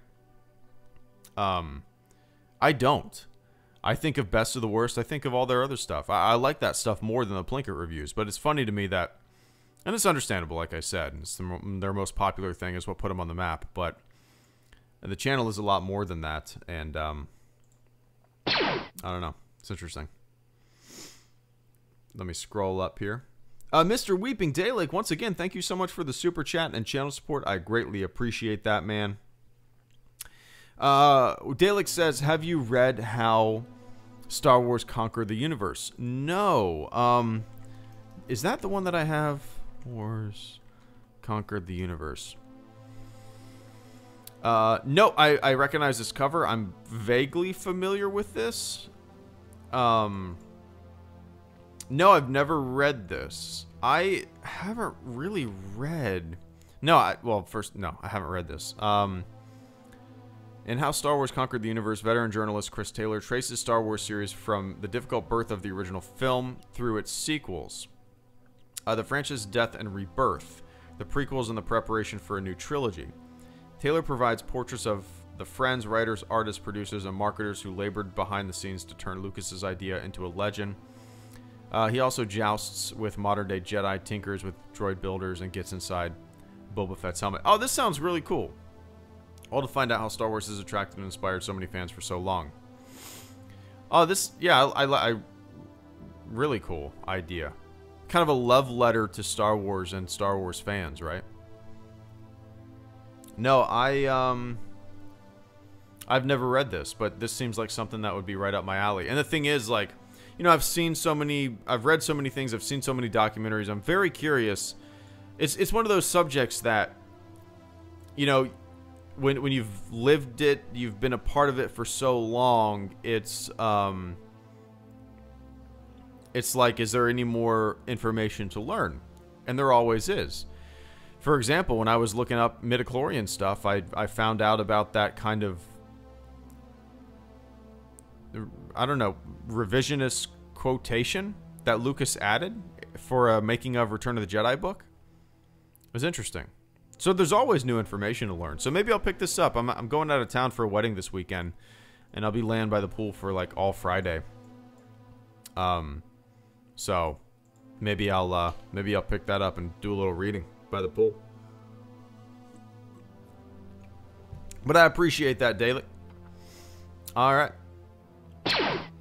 I don't. I think of Best of the Worst. I think of all their other stuff. I like that stuff more than the Plinkett reviews. But it's funny to me that, and it's understandable, like I said, it's their most popular thing is what put them on the map. But the channel is a lot more than that. And, I don't know. It's interesting. Let me scroll up here. Mr. Weeping Daylake, once again, thank you so much for the super chat and channel support. I greatly appreciate that, man. Daylake says, have you read how Star Wars Conquered the Universe? No. Is that the one that I have? Wars Conquered the Universe. No, I recognize this cover. I'm vaguely familiar with this. No, I've never read this. I haven't really read... No, no, I haven't read this. In How Star Wars Conquered the Universe, veteran journalist Chris Taylor traces Star Wars series from the difficult birth of the original film through its sequels. The franchise's death and rebirth, the prequels and the preparation for a new trilogy. Taylor provides portraits of the friends, writers, artists, producers, and marketers who labored behind the scenes to turn Lucas's idea into a legend. He also jousts with modern-day Jedi, tinkers with droid builders, and gets inside Boba Fett's helmet. Oh, this sounds really cool. All to find out how Star Wars has attracted and inspired so many fans for so long. Oh, this, yeah, I really cool idea. Kind of a love letter to Star Wars and Star Wars fans, right? No, I've never read this, but this seems like something that would be right up my alley. And the thing is, like, you know, I've read so many things, I've seen so many documentaries, I'm very curious. It's one of those subjects that, you know, when you've lived it, you've been a part of it for so long, it's it's like, is there any more information to learn? And there always is. For example, when I was looking up midichlorian stuff, I found out about that kind of, I don't know, revisionist quotation that Lucas added for a making of Return of the Jedi book. It was interesting. So there's always new information to learn. So maybe I'll pick this up. I'm going out of town for a wedding this weekend, and I'll be laying by the pool for like all Friday. So maybe I'll pick that up and do a little reading by the pool. But I appreciate that, Daily. All right.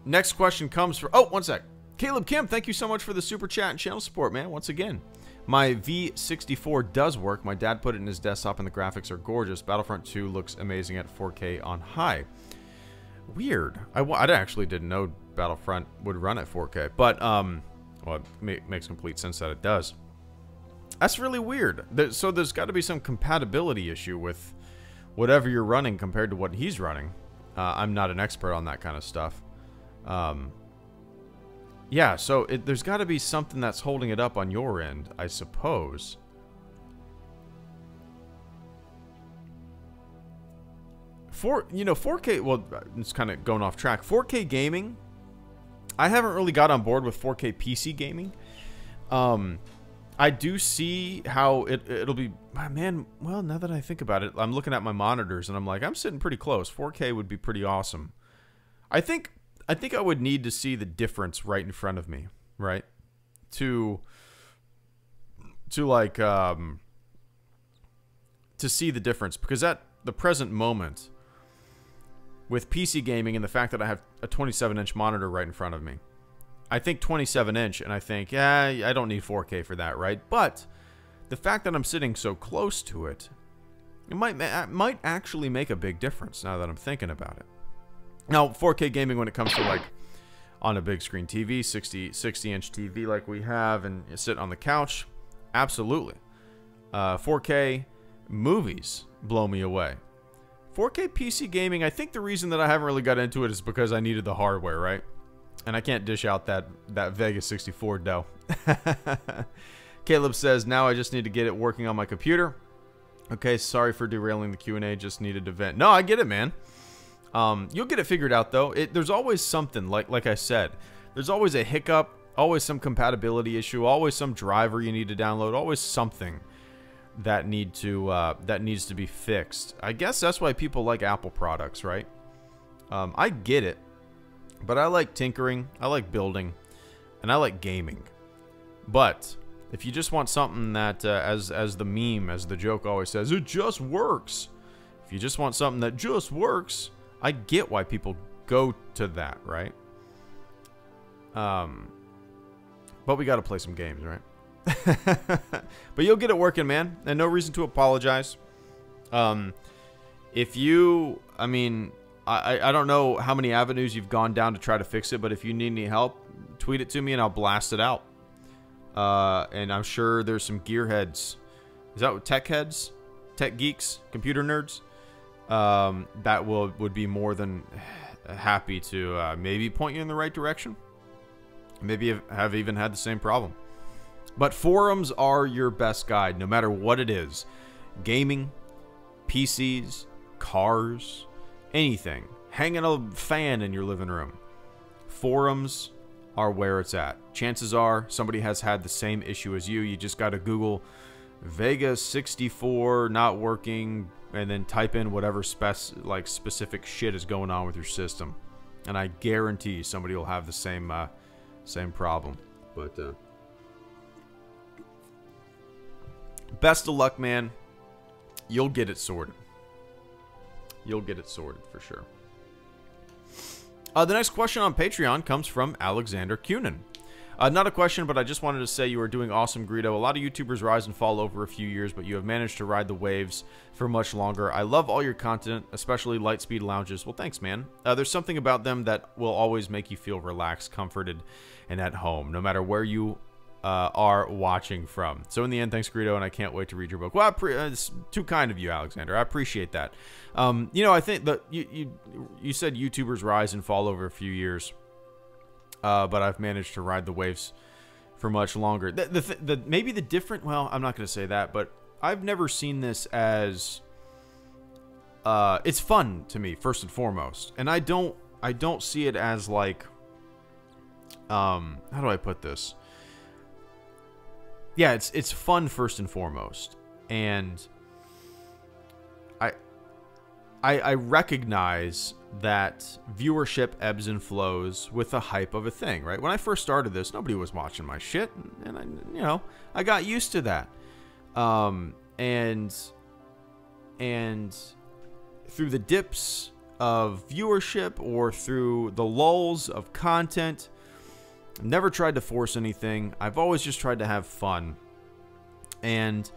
Next question comes from... Oh, one sec. Caleb Kim, thank you so much for the super chat and channel support, man. Once again. My V64 does work. My dad put it in his desktop and the graphics are gorgeous. Battlefront 2 looks amazing at 4K on high. Weird. I actually didn't know Battlefront would run at 4K. But, well, it makes complete sense that it does. That's really weird. So there's got to be some compatibility issue with whatever you're running compared to what he's running. I'm not an expert on that kind of stuff. Yeah, so there's got to be something that's holding it up on your end, I suppose. You know, 4K, well, it's kind of going off track. 4K gaming, I haven't really got on board with 4K PC gaming. I do see how it'll be, man, well, now that I think about it, I'm looking at my monitors and I'm like, I'm sitting pretty close. 4K would be pretty awesome. I think I would need to see the difference right in front of me, right? To like, to see the difference. Because at the present moment, with PC gaming and the fact that I have a 27-inch monitor right in front of me, I think 27-inch, and I think, yeah, I don't need 4K for that, right? But the fact that I'm sitting so close to it, it might actually make a big difference now that I'm thinking about it. Now, 4K gaming when it comes to, like, on a big screen TV, 60-inch TV like we have, and you sit on the couch, absolutely. 4K movies blow me away. 4K PC gaming, I think the reason that I haven't really got into it is because I needed the hardware, right? And I can't dish out that Vega 64 dough. Caleb says, now I just need to get it working on my computer. Okay, sorry for derailing the Q&A, just needed to vent. No, I get it, man. You'll get it figured out, though. There's always something, like I said. There's always a hiccup, always some compatibility issue, always some driver you need to download, always something that needs to be fixed. I guess that's why people like Apple products, right? I get it. But I like tinkering, I like building, and I like gaming. But if you just want something that, as the meme, as the joke always says, it just works. If you just want something that just works, I get why people go to that, right? But we got to play some games, right? But you'll get it working, man, and no reason to apologize. If you, I mean... I don't know how many avenues you've gone down to try to fix it, but if you need any help, tweet it to me and I'll blast it out. And I'm sure there's some gearheads. Is that what, tech heads? Tech geeks? Computer nerds? That would be more than happy to maybe point you in the right direction. Maybe have even had the same problem. But forums are your best guide, no matter what it is. Gaming, PCs, cars... anything. Hanging a fan in your living room. Forums are where it's at. Chances are somebody has had the same issue as you. You just got to Google Vega 64 not working and then type in whatever specific shit is going on with your system. And I guarantee somebody will have the same problem. But best of luck, man. You'll get it sorted. You'll get it sorted for sure. The next question on Patreon comes from Alexander Cunin. Not a question, but I just wanted to say you are doing awesome, Greedo. A lot of YouTubers rise and fall over a few years, but you have managed to ride the waves for much longer. I love all your content, especially Lightspeed Lounges. Well, thanks, man. There's something about them that will always make you feel relaxed, comforted, and at home, no matter where you are watching from. So in the end, thanks, Greedo, and I can't wait to read your book. Well, it's too kind of you, Alexander. I appreciate that. You know, I think that you said YouTubers rise and fall over a few years. but I've managed to ride the waves for much longer. Maybe the different, well, I'm not going to say that, but I've never seen this as, it's fun to me, first and foremost. And I don't see it as like, how do I put this? Yeah, it's fun first and foremost. And I recognize that viewership ebbs and flows with the hype of a thing, right? When I first started this, nobody was watching my shit, and I got used to that. And through the dips of viewership or through the lulls of content, I've never tried to force anything. I've always just tried to have fun. And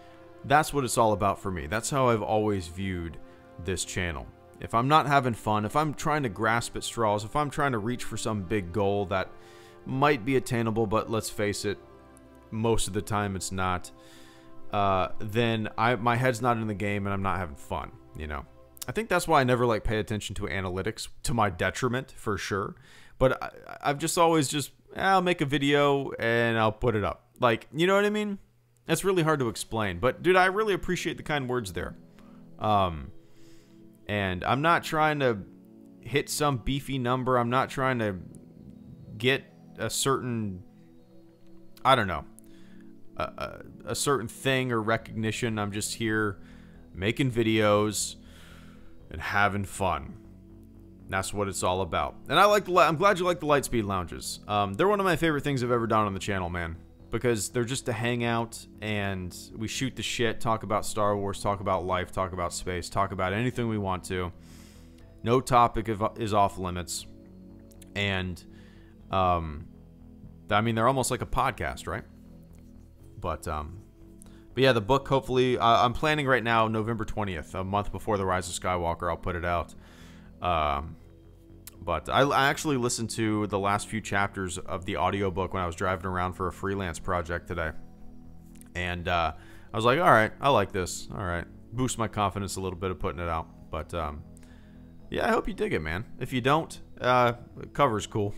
that's what it's all about for me. That's how I've always viewed this channel. If I'm not having fun, if I'm trying to grasp at straws, if I'm trying to reach for some big goal that might be attainable, but let's face it, most of the time it's not, then my head's not in the game and I'm not having fun, you know? I think that's why I never like pay attention to analytics, to my detriment for sure. But I've just always I'll make a video and I'll put it up. Like, you know what I mean? That's really hard to explain. But dude, I really appreciate the kind words there. And I'm not trying to hit some beefy number. I'm not trying to get a certain, I don't know, a certain thing or recognition. I'm just here making videos and having fun. That's what it's all about. And I'm glad you like the Lightspeed lounges. They're one of my favorite things I've ever done on the channel, man. Because they're just a hangout, and we shoot the shit, talk about Star Wars, talk about life, talk about space, talk about anything we want to. No topic is off limits. And, I mean, they're almost like a podcast, right? But yeah, the book, hopefully, I'm planning right now, November 20th, a month before The Rise of Skywalker, I'll put it out. But I actually listened to the last few chapters of the audiobook when I was driving around for a freelance project today. And I was like, all right, I like this. All right. Boost my confidence a little bit of putting it out. But yeah, I hope you dig it, man. If you don't, cover's cool.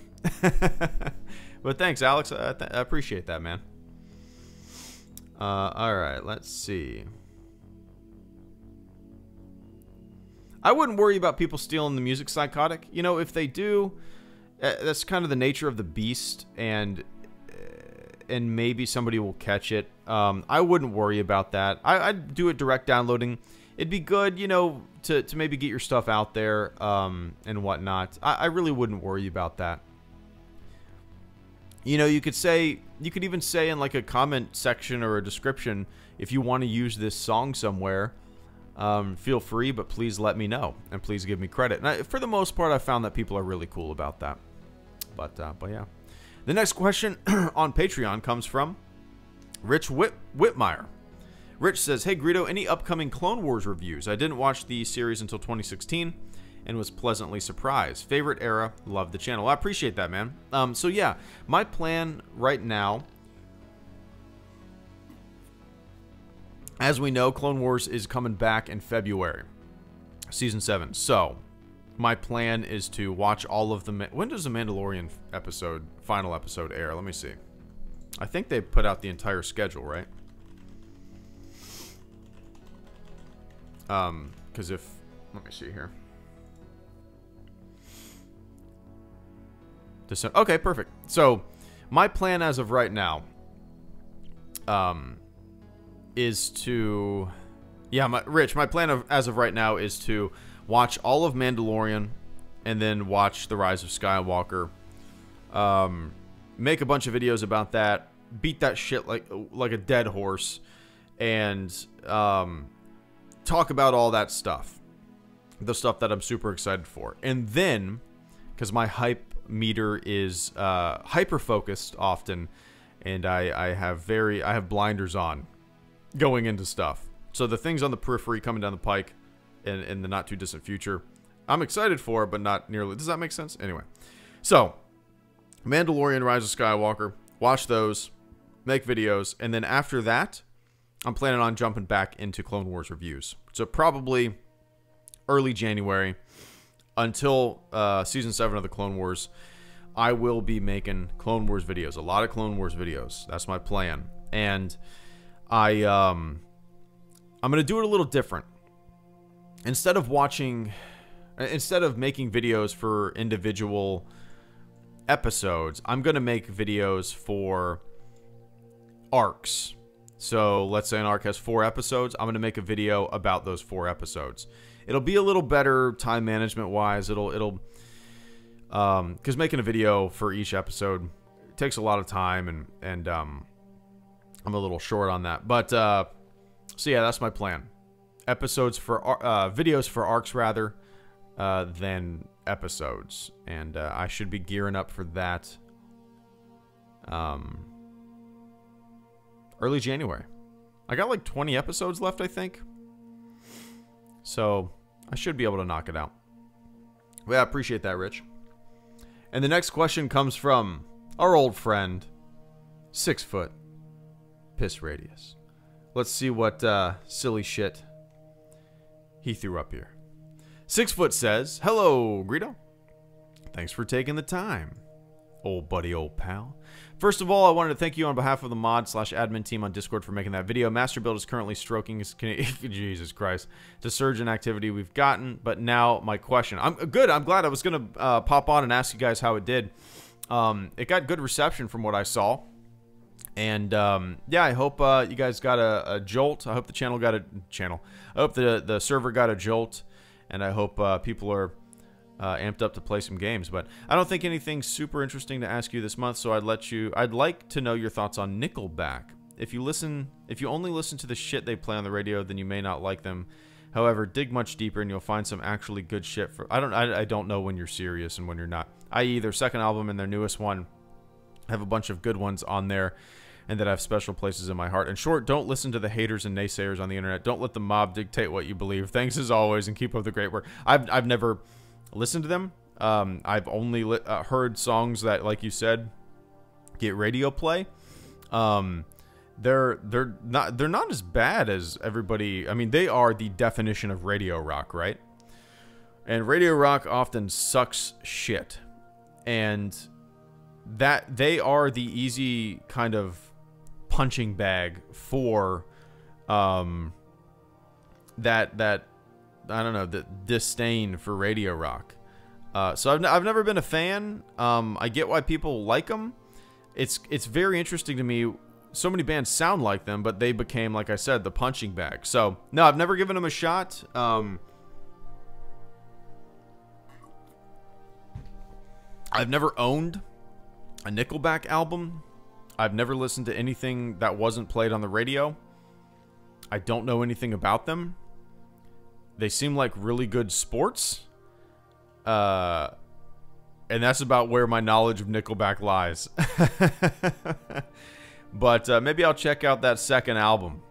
But thanks, Alex. I appreciate that, man. All right, let's see. I wouldn't worry about people stealing the music, Psychotic. You know, if they do, that's kind of the nature of the beast, and maybe somebody will catch it. I wouldn't worry about that. I'd do it direct downloading. It'd be good, you know, to maybe get your stuff out there and whatnot. I really wouldn't worry about that. You know, you could even say in like a comment section or a description, if you want to use this song somewhere, feel free, but please let me know, and please give me credit. And for the most part, I found that people are really cool about that. But yeah. The next question on Patreon comes from Rich Whitmire. Rich says, hey Greedo, any upcoming Clone Wars reviews? I didn't watch the series until 2016 and was pleasantly surprised. Favorite era, love the channel. I appreciate that, man. So yeah, my plan right now, as we know, Clone Wars is coming back in February, Season 7. So, my plan is to watch all of the... When does the Mandalorian final episode air? Let me see. I think they put out the entire schedule, right? Because if... Let me see here. Okay, perfect. So, my plan as of right now... is to... Yeah, Rich, my plan as of right now is to watch all of Mandalorian and then watch The Rise of Skywalker. Make a bunch of videos about that. Beat that shit like a dead horse. And talk about all that stuff. The stuff that I'm super excited for. And then, because my hype meter is hyper-focused often, and I have blinders on going into stuff. So the things on the periphery coming down the pike in the not too distant future, I'm excited for, but not nearly. Does that make sense? Anyway. So, Mandalorian, Rise of Skywalker, watch those, make videos, and then after that, I'm planning on jumping back into Clone Wars reviews. So probably early January until Season 7 of the Clone Wars I will be making Clone Wars videos, a lot of Clone Wars videos. That's my plan. And I'm going to do it a little different. Instead of making videos for individual episodes, I'm going to make videos for arcs. So let's say an arc has 4 episodes. I'm going to make a video about those 4 episodes. It'll be a little better time management wise. Because making a video for each episode takes a lot of time, and I'm a little short on that. But so yeah, that's my plan. Episodes for videos for arcs rather than episodes, and I should be gearing up for that early January. I got like 20 episodes left, I think, so I should be able to knock it out. Well, I appreciate that, Rich. And the next question comes from our old friend 6 Foot Piss Radius. Let's see what silly shit he threw up here. 6 Foot says, "Hello, Greedo. Thanks for taking the time, old buddy, old pal. First of all, I wanted to thank you on behalf of the mod/admin team on Discord for making that video. Master Build is currently stroking his Jesus Christ, to surge in activity we've gotten. But now my question. I'm good. I'm glad. I was gonna pop on and ask you guys how it did. It got good reception from what I saw. And yeah, I hope you guys got a jolt. I hope the channel got a I hope the server got a jolt, and I hope people are amped up to play some games. But I don't think anything super interesting to ask you this month, so I'd like to know your thoughts on Nickelback. If you only listen to the shit they play on the radio, then you may not like them. However, dig much deeper and you'll find some actually good shit. I don't know when you're serious and when you're not. I.e., their second album and their newest one have a bunch of good ones on there, and that have special places in my heart. In short, don't listen to the haters and naysayers on the internet. Don't let the mob dictate what you believe. Thanks as always, and keep up the great work." I've never listened to them. I've only heard songs that, like you said, get radio play. They're not as bad as everybody. I mean, they are the definition of radio rock, right? And radio rock often sucks shit, and that they are the easy kind of punching bag for that I don't know, the disdain for radio rock. So I've never been a fan. I get why people like them. It's very interesting to me. So many bands sound like them, but they became, like I said, the punching bag. So no, I've never given them a shot. I've never owned a Nickelback album. I've never listened to anything that wasn't played on the radio. I don't know anything about them. They seem like really good sports. And that's about where my knowledge of Nickelback lies. But maybe I'll check out that second album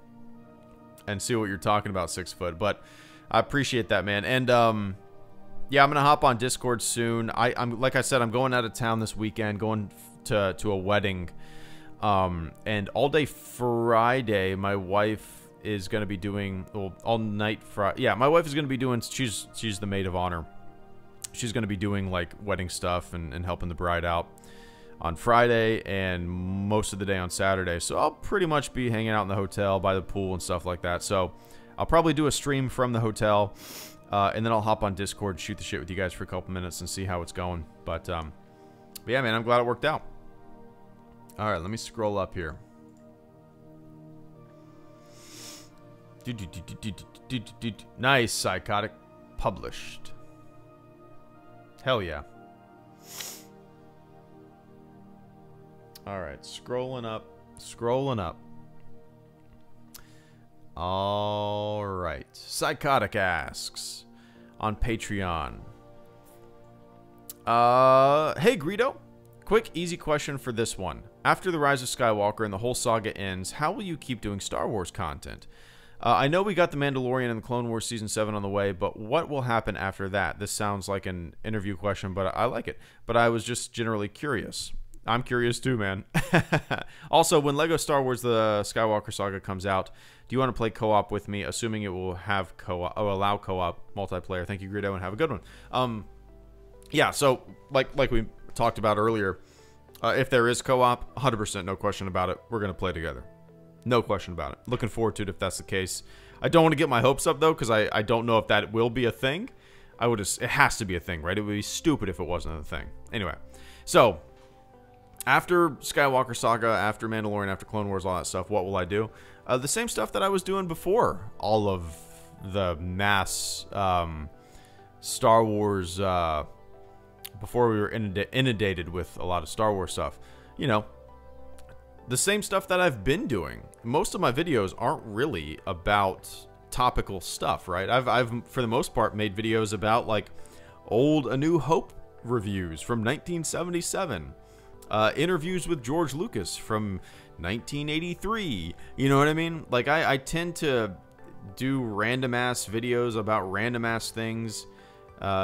and see what you're talking about, 6 Foot. But I appreciate that, man. And yeah, I'm gonna hop on Discord soon. I'm like I said, I'm going out of town this weekend, going to a wedding. And all day Friday, my wife is gonna be doing, well, all night Friday. Yeah, my wife is gonna be doing. She's the maid of honor. She's gonna be doing like wedding stuff and helping the bride out on Friday and most of the day on Saturday. So I'll pretty much be hanging out in the hotel by the pool and stuff like that. So I'll probably do a stream from the hotel, and then I'll hop on Discord, shoot the shit with you guys for a couple minutes and see how it's going. But yeah, man, I'm glad it worked out. All right, let me scroll up here. Nice, Psychotic. Published. Hell yeah. Alright, scrolling up. Scrolling up. Alright. Psychotic asks on Patreon. Hey, Greedo. Quick, easy question for this one. After the Rise of Skywalker and the whole saga ends, how will you keep doing Star Wars content? I know we got The Mandalorian and the Clone Wars Season 7 on the way, but what will happen after that? This sounds like an interview question, but I like it. But I was just generally curious. I'm curious too, man. Also, when LEGO Star Wars The Skywalker Saga comes out, do you want to play co-op with me, assuming it will have co-op, or allow co-op multiplayer? Thank you, Greedo, and have a good one. Yeah, so like we talked about earlier, if there is co-op, 100%, no question about it, we're going to play together. No question about it. Looking forward to it if that's the case. I don't want to get my hopes up, though, because I don't know if that will be a thing. It has to be a thing, right? It would be stupid if it wasn't a thing. Anyway, so after Skywalker Saga, after Mandalorian, after Clone Wars, all that stuff, what will I do? The same stuff that I was doing before all of the mass Star Wars, before we were inundated with a lot of Star Wars stuff. You know, the same stuff that I've been doing. Most of my videos aren't really about topical stuff, right? I've for the most part made videos about like old A New Hope reviews from 1977, interviews with George Lucas from 1983. You know what I mean? Like I tend to do random ass videos about random ass things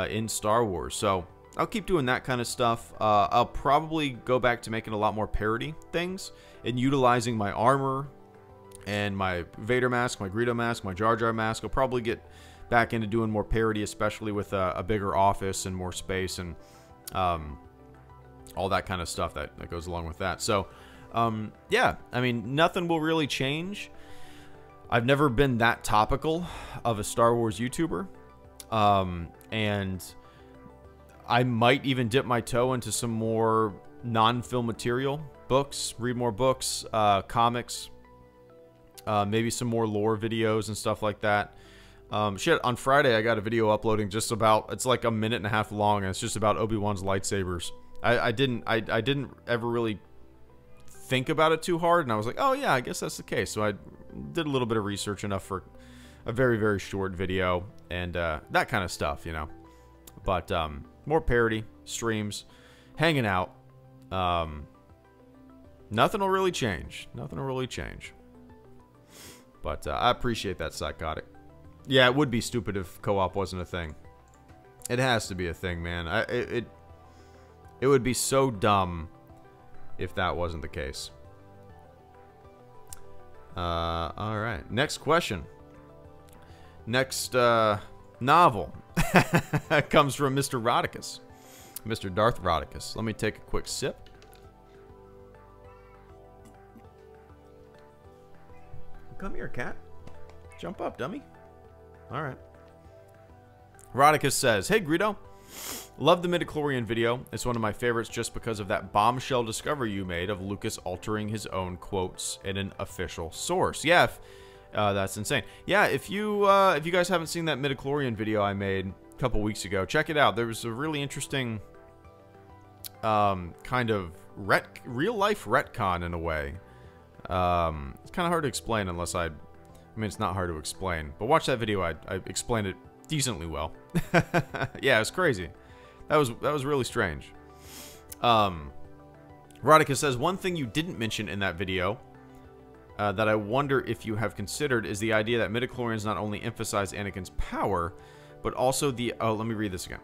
in Star Wars, so I'll keep doing that kind of stuff. I'll probably go back to making a lot more parody things and utilizing my armor and my Vader mask, my Greedo mask, my Jar Jar mask. I'll probably get back into doing more parody, especially with a bigger office and more space and all that kind of stuff that goes along with that. So, yeah, I mean, nothing will really change. I've never been that topical of a Star Wars YouTuber. And I might even dip my toe into some more non-film material, books, read more books, comics, maybe some more lore videos and stuff like that. Shit, on Friday I got a video uploading just about, it's like a minute and a half long, and it's just about Obi-Wan's lightsabers. I didn't ever really think about it too hard, and I was like, oh yeah, I guess that's the case. So I did a little bit of research, enough for a very, very short video, and that kind of stuff, you know. But more parody, streams, hanging out. Nothing will really change. Nothing will really change. But I appreciate that, Psychotic. Yeah, it would be stupid if co-op wasn't a thing. It has to be a thing, man. It would be so dumb if that wasn't the case. Alright, next question. Next novel comes from Mr. Rodicus. Mr. Darth Rodicus. Let me take a quick sip. Come here, cat. Jump up, dummy. Alright. Rodicus says, hey, Greedo. Love the midichlorian video. It's one of my favorites just because of that bombshell discovery you made of Lucas altering his own quotes in an official source. Yeah, that's insane. Yeah, if you guys haven't seen that midichlorian video I made a couple weeks ago, check it out. There was a really interesting kind of real-life retcon in a way. It's kind of hard to explain unless I mean, it's not hard to explain. But watch that video. I explained it decently well. Yeah, it's crazy. That was really strange. Rodicus says, one thing you didn't mention in that video that I wonder if you have considered is the idea that midichlorians not only emphasize Anakin's power, but also the... Oh, let me read this again.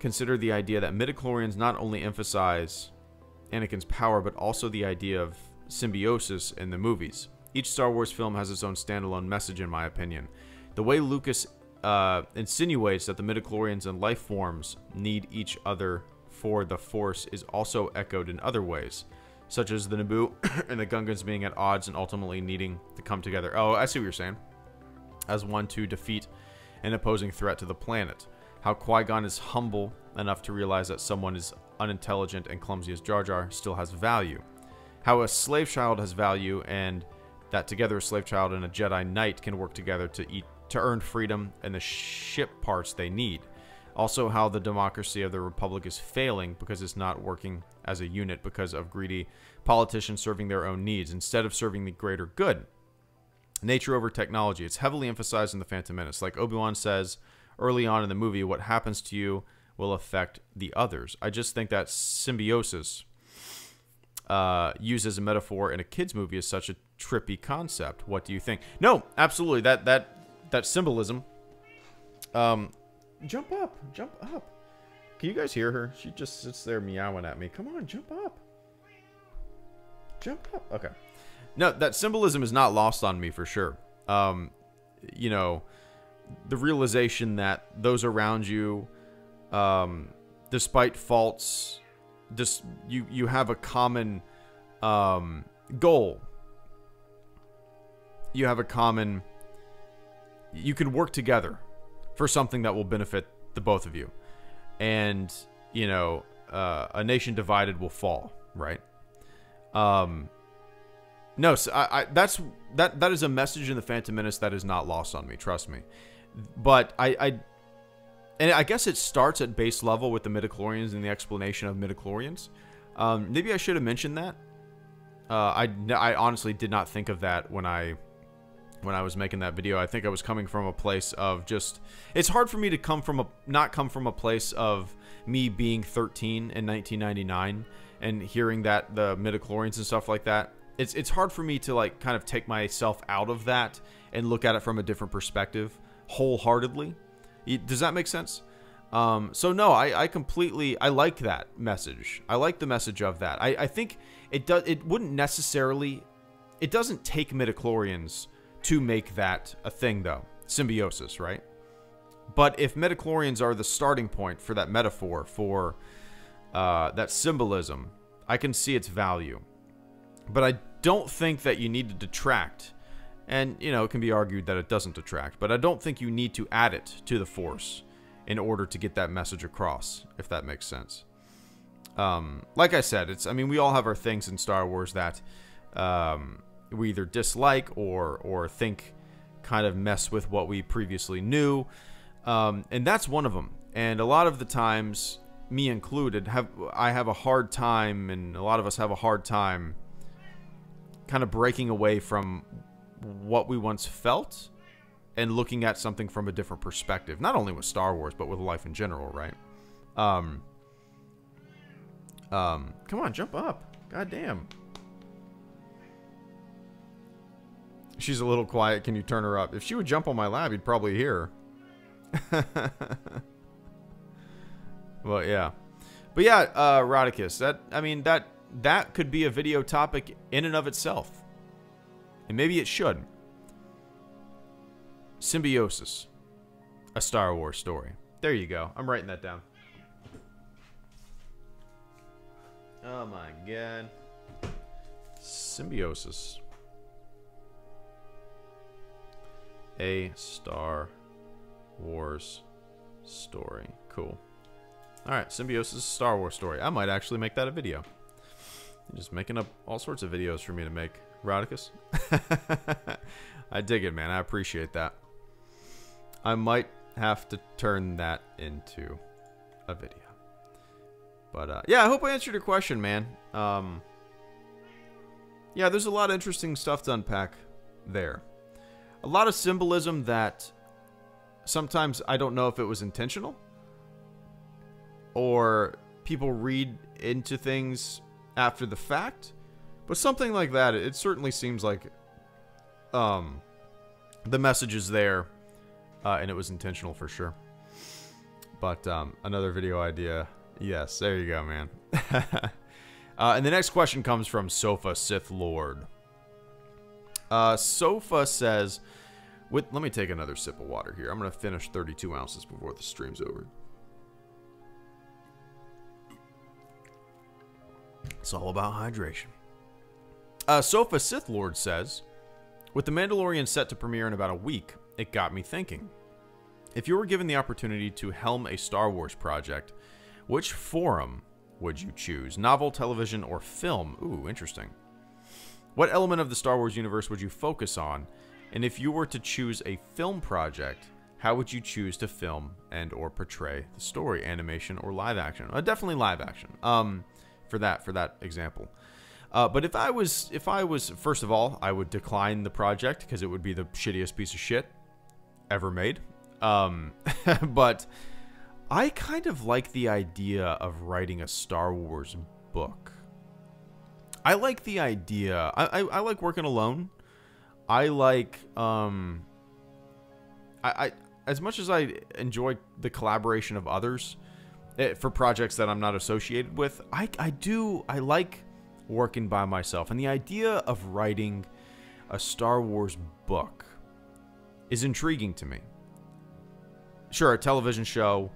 Consider the idea that midichlorians not only emphasize Anakin's power, but also the idea of symbiosis in the movies. Each Star Wars film has its own standalone message, in my opinion. The way Lucas insinuates that the midichlorians and life forms need each other for the Force is also echoed in other ways, such as the Naboo and the Gungans being at odds and ultimately needing to come together. Oh, I see what you're saying. As one to defeat an opposing threat to the planet. How Qui-Gon is humble enough to realize that someone as unintelligent and clumsy as Jar Jar still has value. How a slave child has value, and that together a slave child and a Jedi Knight can work together to earn freedom and the ship parts they need. Also, how the democracy of the Republic is failing because it's not working as a unit because of greedy politicians serving their own needs instead of serving the greater good. Nature over technology. It's heavily emphasized in The Phantom Menace. Like Obi-Wan says early on in the movie, what happens to you will affect the others. I just think that symbiosis used as a metaphor in a kid's movie is such a trippy concept. What do you think? No, absolutely. That symbolism. Jump up. Can you guys hear her? She just sits there meowing at me. Come on, jump up. Jump up. Okay. No, that symbolism is not lost on me for sure. You know, the realization that those around you, despite faults just you have a common goal. You have a common. You can work together for something that will benefit the both of you, and you know, a nation divided will fall, right? No, so that is a message in the Phantom Menace that is not lost on me. Trust me. But and I guess it starts at base level with the midichlorians and the explanation of midichlorians. Maybe I should have mentioned that. I honestly did not think of that when I was making that video. I think I was coming from a place of just, it's hard for me to not come from a place of me being 13 in 1999 and hearing that the midichlorians and stuff like that. It's hard for me to like kind of take myself out of that and look at it from a different perspective wholeheartedly. Does that make sense? So no, I completely, I like that message. I like the message of that. I think it wouldn't necessarily, it doesn't take midichlorians to make that a thing though. Symbiosis, right? But if midichlorians are the starting point for that metaphor, for that symbolism, I can see its value. But I don't think that you need to detract. And, you know, it can be argued that it doesn't detract. But I don't think you need to add it to the Force in order to get that message across, if that makes sense. Like I said, I mean, we all have our things in Star Wars that we either dislike or think kind of mess with what we previously knew. And that's one of them. And a lot of the times, me included, I have a hard time, and a lot of us have a hard time kind of breaking away from what we once felt and looking at something from a different perspective. Not only with Star Wars, but with life in general, right? Come on, jump up. God damn. She's a little quiet. Can you turn her up? If she would jump on my lap, you'd probably hear her. Well, yeah. But yeah, Rodicus, that could be a video topic in and of itself. And maybe it should. Symbiosis. A Star Wars story. There you go. I'm writing that down. Oh my god. Symbiosis. A Star Wars story. Cool. Alright, Symbiosis Star Wars story. I might actually make that a video. I'm just making up all sorts of videos for me to make. Rodicus. I dig it, man. I appreciate that. I might have to turn that into a video. But, yeah, I hope I answered your question, man. Yeah, there's a lot of interesting stuff to unpack there. A lot of symbolism that sometimes I don't know if it was intentional, or people read into things after the fact, but something like that, it certainly seems like the message is there, and it was intentional for sure. But another video idea, yes, there you go, man. And the next question comes from Sofa Sith Lord. Sofa says, let me take another sip of water here. I'm going to finish 32 ounces before the stream's over. It's all about hydration. Sofa Sith Lord says, with The Mandalorian set to premiere in about a week, it got me thinking. If you were given the opportunity to helm a Star Wars project, which forum would you choose? Novel, television, or film? Ooh, interesting. What element of the Star Wars universe would you focus on? And if you were to choose a film project, how would you choose to film and or portray the story? Animation or live action? Definitely live action. For that example. But if I was, first of all, I would decline the project because it would be the shittiest piece of shit ever made. But I kind of like the idea of writing a Star Wars book. I like the idea. I like working alone. I like, as much as I enjoy the collaboration of others for projects that I'm not associated with, I like working by myself. And the idea of writing a Star Wars book is intriguing to me. Sure, a television show,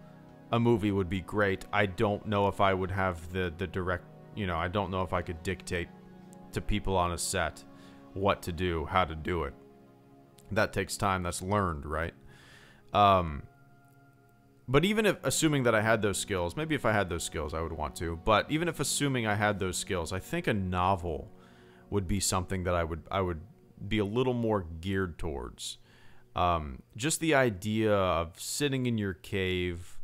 a movie would be great. I don't know if I would have the direct, you know, I don't know if I could dictate to people on a set what to do, how to do it. That takes time. That's learned, right? But even if, assuming that I had those skills, maybe if I had those skills, I would want to. But even if assuming I had those skills, I think a novel would be something that I would be a little more geared towards. Just the idea of sitting in your cave,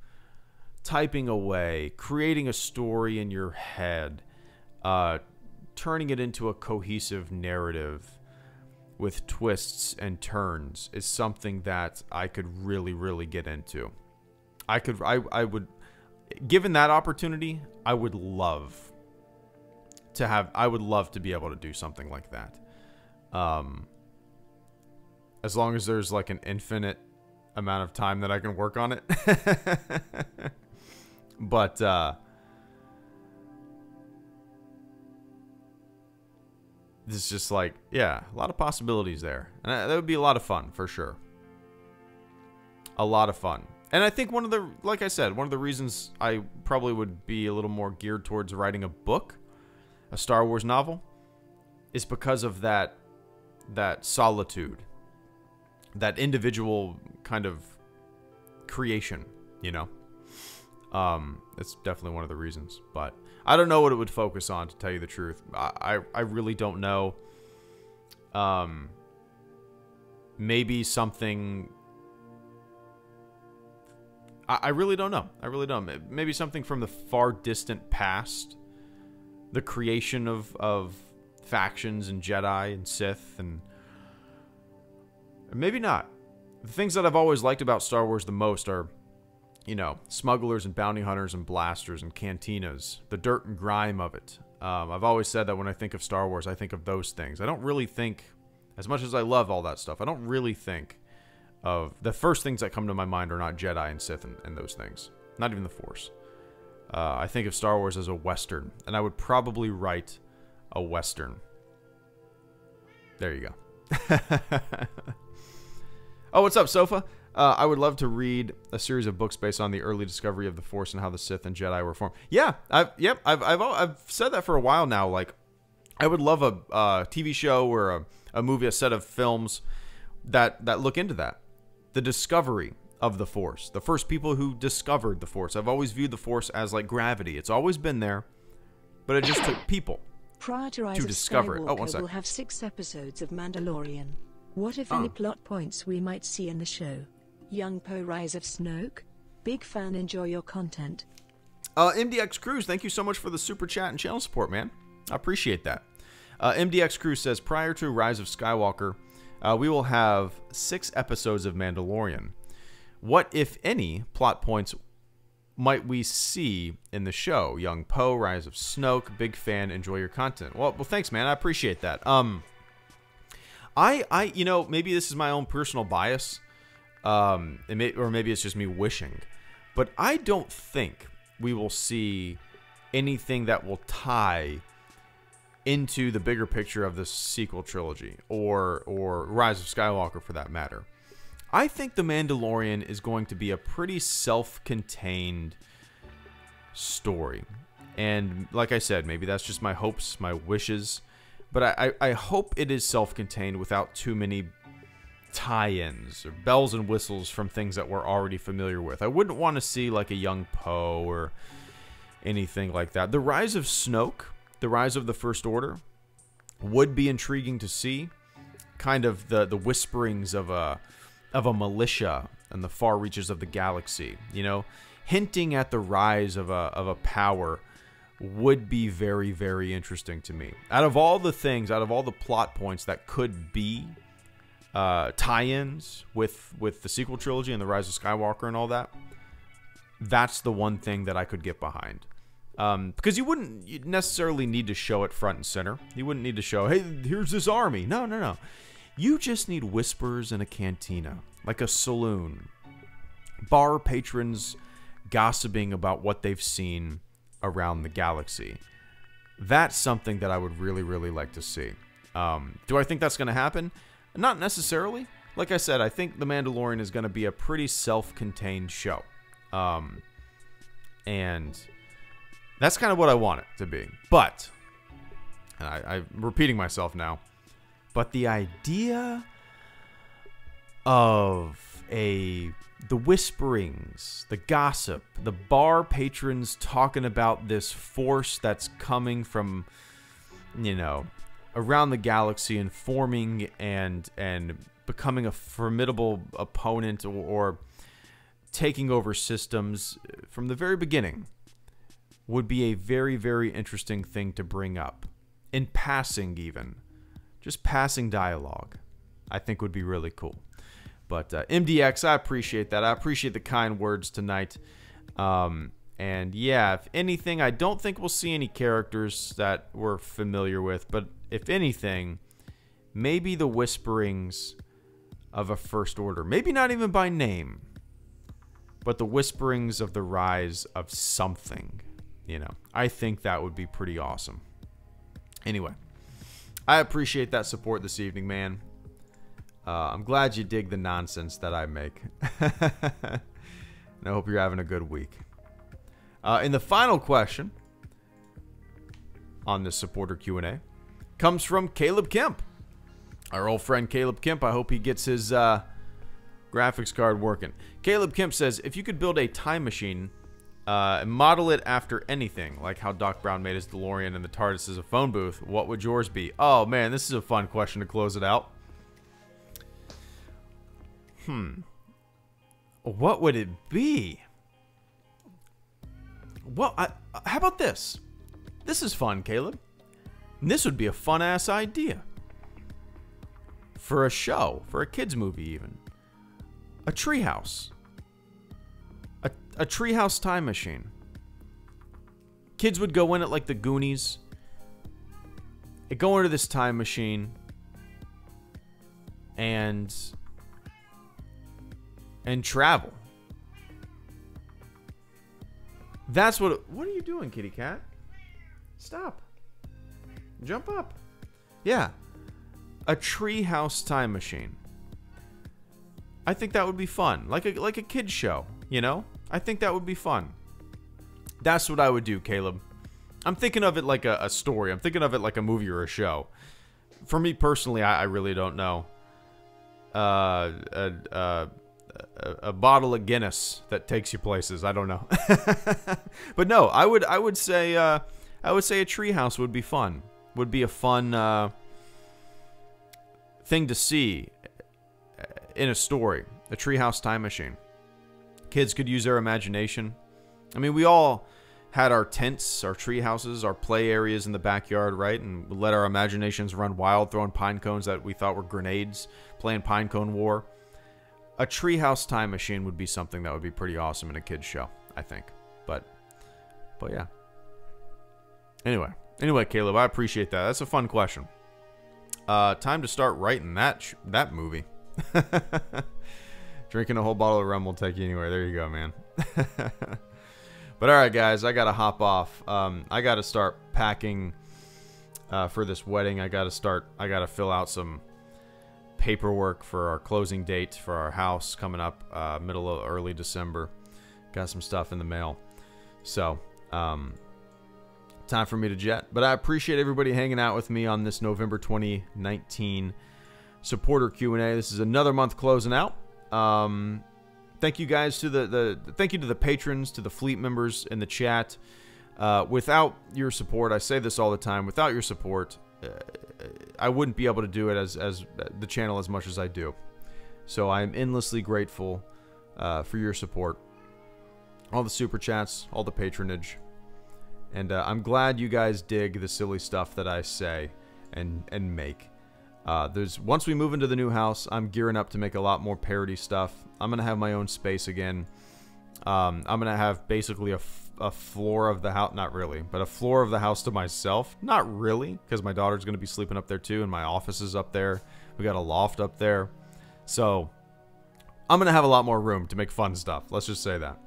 typing away, creating a story in your head, turning it into a cohesive narrative with twists and turns is something that I could really, really get into. I would, given that opportunity, I would love to be able to do something like that. As long as there's like an infinite amount of time that I can work on it. But, this is just like, yeah, a lot of possibilities there. And that would be a lot of fun, for sure. A lot of fun. And I think one of the, like I said, one of the reasons I probably would be a little more geared towards writing a book, a Star Wars novel, is because of that solitude, that individual kind of creation, you know? It's definitely one of the reasons, but I don't know what it would focus on, to tell you the truth. I really don't know. Maybe something... I really don't know. I really don't. Maybe something from the far distant past. The creation of factions and Jedi and Sith, and maybe not. The things that I've always liked about Star Wars the most are, you know, smugglers and bounty hunters and blasters and cantinas. The dirt and grime of it. I've always said that when I think of Star Wars, I think of those things. I don't really think, as much as I love all that stuff, I don't really think of, the first things that come to my mind are not Jedi and Sith and those things. Not even the Force. I think of Star Wars as a Western, and I would probably write a Western. There you go. Oh, what's up, Sofa? I would love to read a series of books based on the early discovery of the Force and how the Sith and Jedi were formed. Yeah, I've said that for a while now. Like, I would love a TV show or a movie, a set of films that look into that. The discovery of the Force. The first people who discovered the Force. I've always viewed the Force as like gravity. It's always been there, but it just took people to discover it. Oh, one sec. We'll have 6 episodes of Mandalorian. What, if any, plot points we might see in the show? Young Poe, Rise of Snoke? Big fan, enjoy your content. MDX Cruz, thank you so much for the super chat and channel support, man. I appreciate that. MDX Cruz says, prior to Rise of Skywalker, we will have 6 episodes of Mandalorian. What, if any, plot points might we see in the show? Young Poe, Rise of Snoke, big fan, enjoy your content. Well, thanks, man. I appreciate that. You know, maybe this is my own personal bias, or maybe it's just me wishing, but I don't think we will see anything that will tie into the bigger picture of the sequel trilogy, or Rise of Skywalker for that matter. I think The Mandalorian is going to be a pretty self-contained story. And like I said, maybe that's just my hopes, my wishes, but I hope it is self-contained without too many tie-ins or bells and whistles from things that we're already familiar with. I wouldn't want to see like a young Poe or anything like that. The Rise of Snoke, the Rise of the First Order, would be intriguing to see. Kind of the whisperings of a militia in the far reaches of the galaxy, you know, hinting at the rise of a power would be very, very interesting to me. Out of all the things, out of all the plot points that could be tie-ins with the sequel trilogy and the Rise of Skywalker and all that, that's the one thing that I could get behind. Because you wouldn't necessarily need to show it front and center. You wouldn't need to show, hey, here's this army. No, no, no. You just need whispers in a cantina, like a saloon. Bar patrons gossiping about what they've seen around the galaxy. That's something that I would really, really like to see. Do I think that's going to happen? Not necessarily. Like I said, I think The Mandalorian is going to be a pretty self-contained show. And that's kind of what I want it to be. But, and I'm repeating myself now, but the idea of the whisperings, the gossip, the bar patrons talking about this force that's coming from, you know, around the galaxy and forming and becoming a formidable opponent or taking over systems from the very beginning would be a very, very interesting thing to bring up. In passing even. Just passing dialogue. I think would be really cool. But MDX, I appreciate that. I appreciate the kind words tonight. And yeah, if anything, I don't think we'll see any characters that we're familiar with. But if anything, maybe the whisperings of a First Order. Maybe not even by name. But the whisperings of the rise of something. You know, I think that would be pretty awesome. Anyway, I appreciate that support this evening, man. I'm glad you dig the nonsense that I make. And I hope you're having a good week. And the final question on this supporter Q&A comes from Caleb Kemp. Our old friend Caleb Kemp. I hope he gets his graphics card working. Caleb Kemp says, if you could build a time machine and model it after anything, like how Doc Brown made his DeLorean and the TARDIS is a phone booth, what would yours be? Oh, man, this is a fun question to close it out. What would it be? Well, how about this? This is fun, Caleb. And this would be a fun-ass idea. For a show. For a kids' movie, even. A treehouse. A treehouse time machine. Kids would go in it like the Goonies. They go into this time machine. And travel. That's what are you doing, kitty cat? Stop. Jump up. Yeah. A treehouse time machine. I think that would be fun. Like a kid's show, you know? I think that would be fun. That's what I would do, Caleb. I'm thinking of it like a story. I'm thinking of it like a movie or a show. For me personally, I really don't know. A bottle of Guinness that takes you places. I don't know. But no, I would say a treehouse would be fun. Would be a fun thing to see in a story. A treehouse time machine. Kids could use their imagination. I mean, we all had our tents, our tree houses, our play areas in the backyard, right? And we let our imaginations run wild, throwing pine cones that we thought were grenades, playing Pine Cone War. A treehouse time machine would be something that would be pretty awesome in a kid's show, I think. But yeah. Anyway, Caleb, I appreciate that. That's a fun question. Time to start writing that movie. Drinking a whole bottle of rum will take you anywhere. There you go, man. But all right, guys, I gotta hop off. I gotta start packing for this wedding. I gotta fill out some paperwork for our closing date for our house coming up middle of early December. Got some stuff in the mail. So, time for me to jet. But I appreciate everybody hanging out with me on this November 2019 supporter Q&A. This is another month closing out. Thank you guys to thank you to the patrons, to the fleet members in the chat. Without your support, I say this all the time, without your support, I wouldn't be able to do it as the channel as much as I do. So I'm endlessly grateful for your support. All the super chats, all the patronage. And I'm glad you guys dig the silly stuff that I say and make. Once we move into the new house, I'm gearing up to make a lot more parody stuff. I'm going to have my own space again. I'm going to have basically a floor of the house. Not really, but a floor of the house to myself. Not really, because my daughter's going to be sleeping up there too, and my office is up there. We got a loft up there. So I'm going to have a lot more room to make fun stuff. Let's just say that.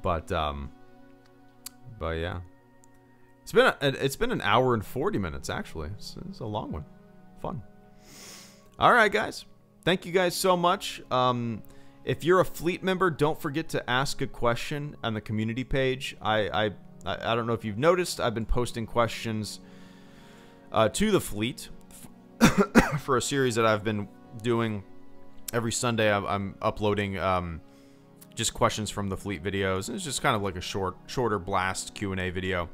But yeah. It's been an hour and 40 minutes, actually. It's a long one. Fun. All right, guys. Thank you guys so much. If you're a fleet member, don't forget to ask a question on the community page. I don't know if you've noticed, I've been posting questions to the fleet for a series that I've been doing every Sunday. I'm uploading just questions from the fleet videos. It's just kind of like a shorter blast Q&A video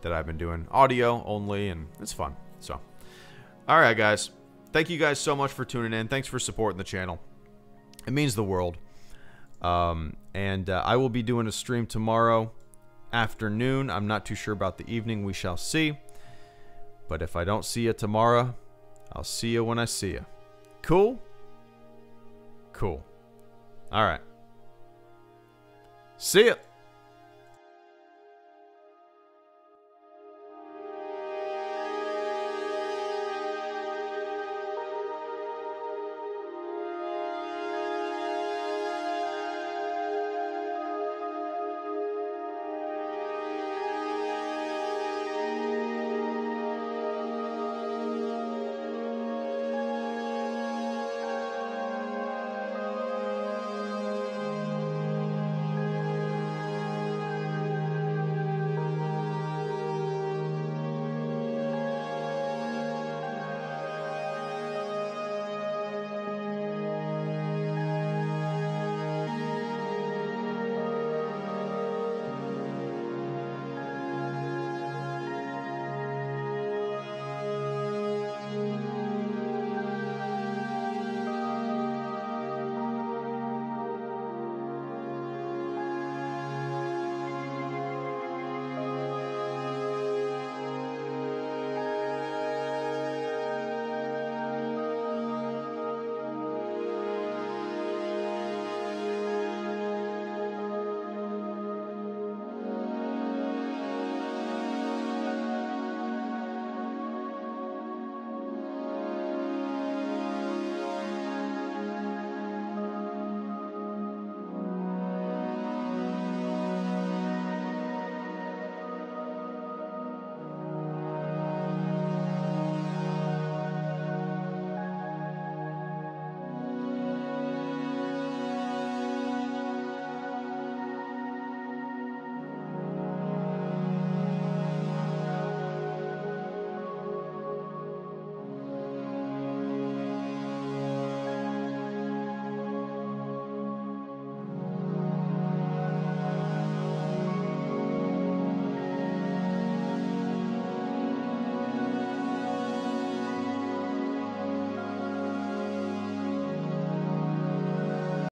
that I've been doing, audio only, and it's fun. So, all right, guys, thank you guys so much for tuning in. Thanks for supporting the channel. It means the world. I will be doing a stream tomorrow afternoon. I'm not too sure about the evening. We shall see. But if I don't see you tomorrow, I'll see you when I see you. Cool? Cool. All right. See ya.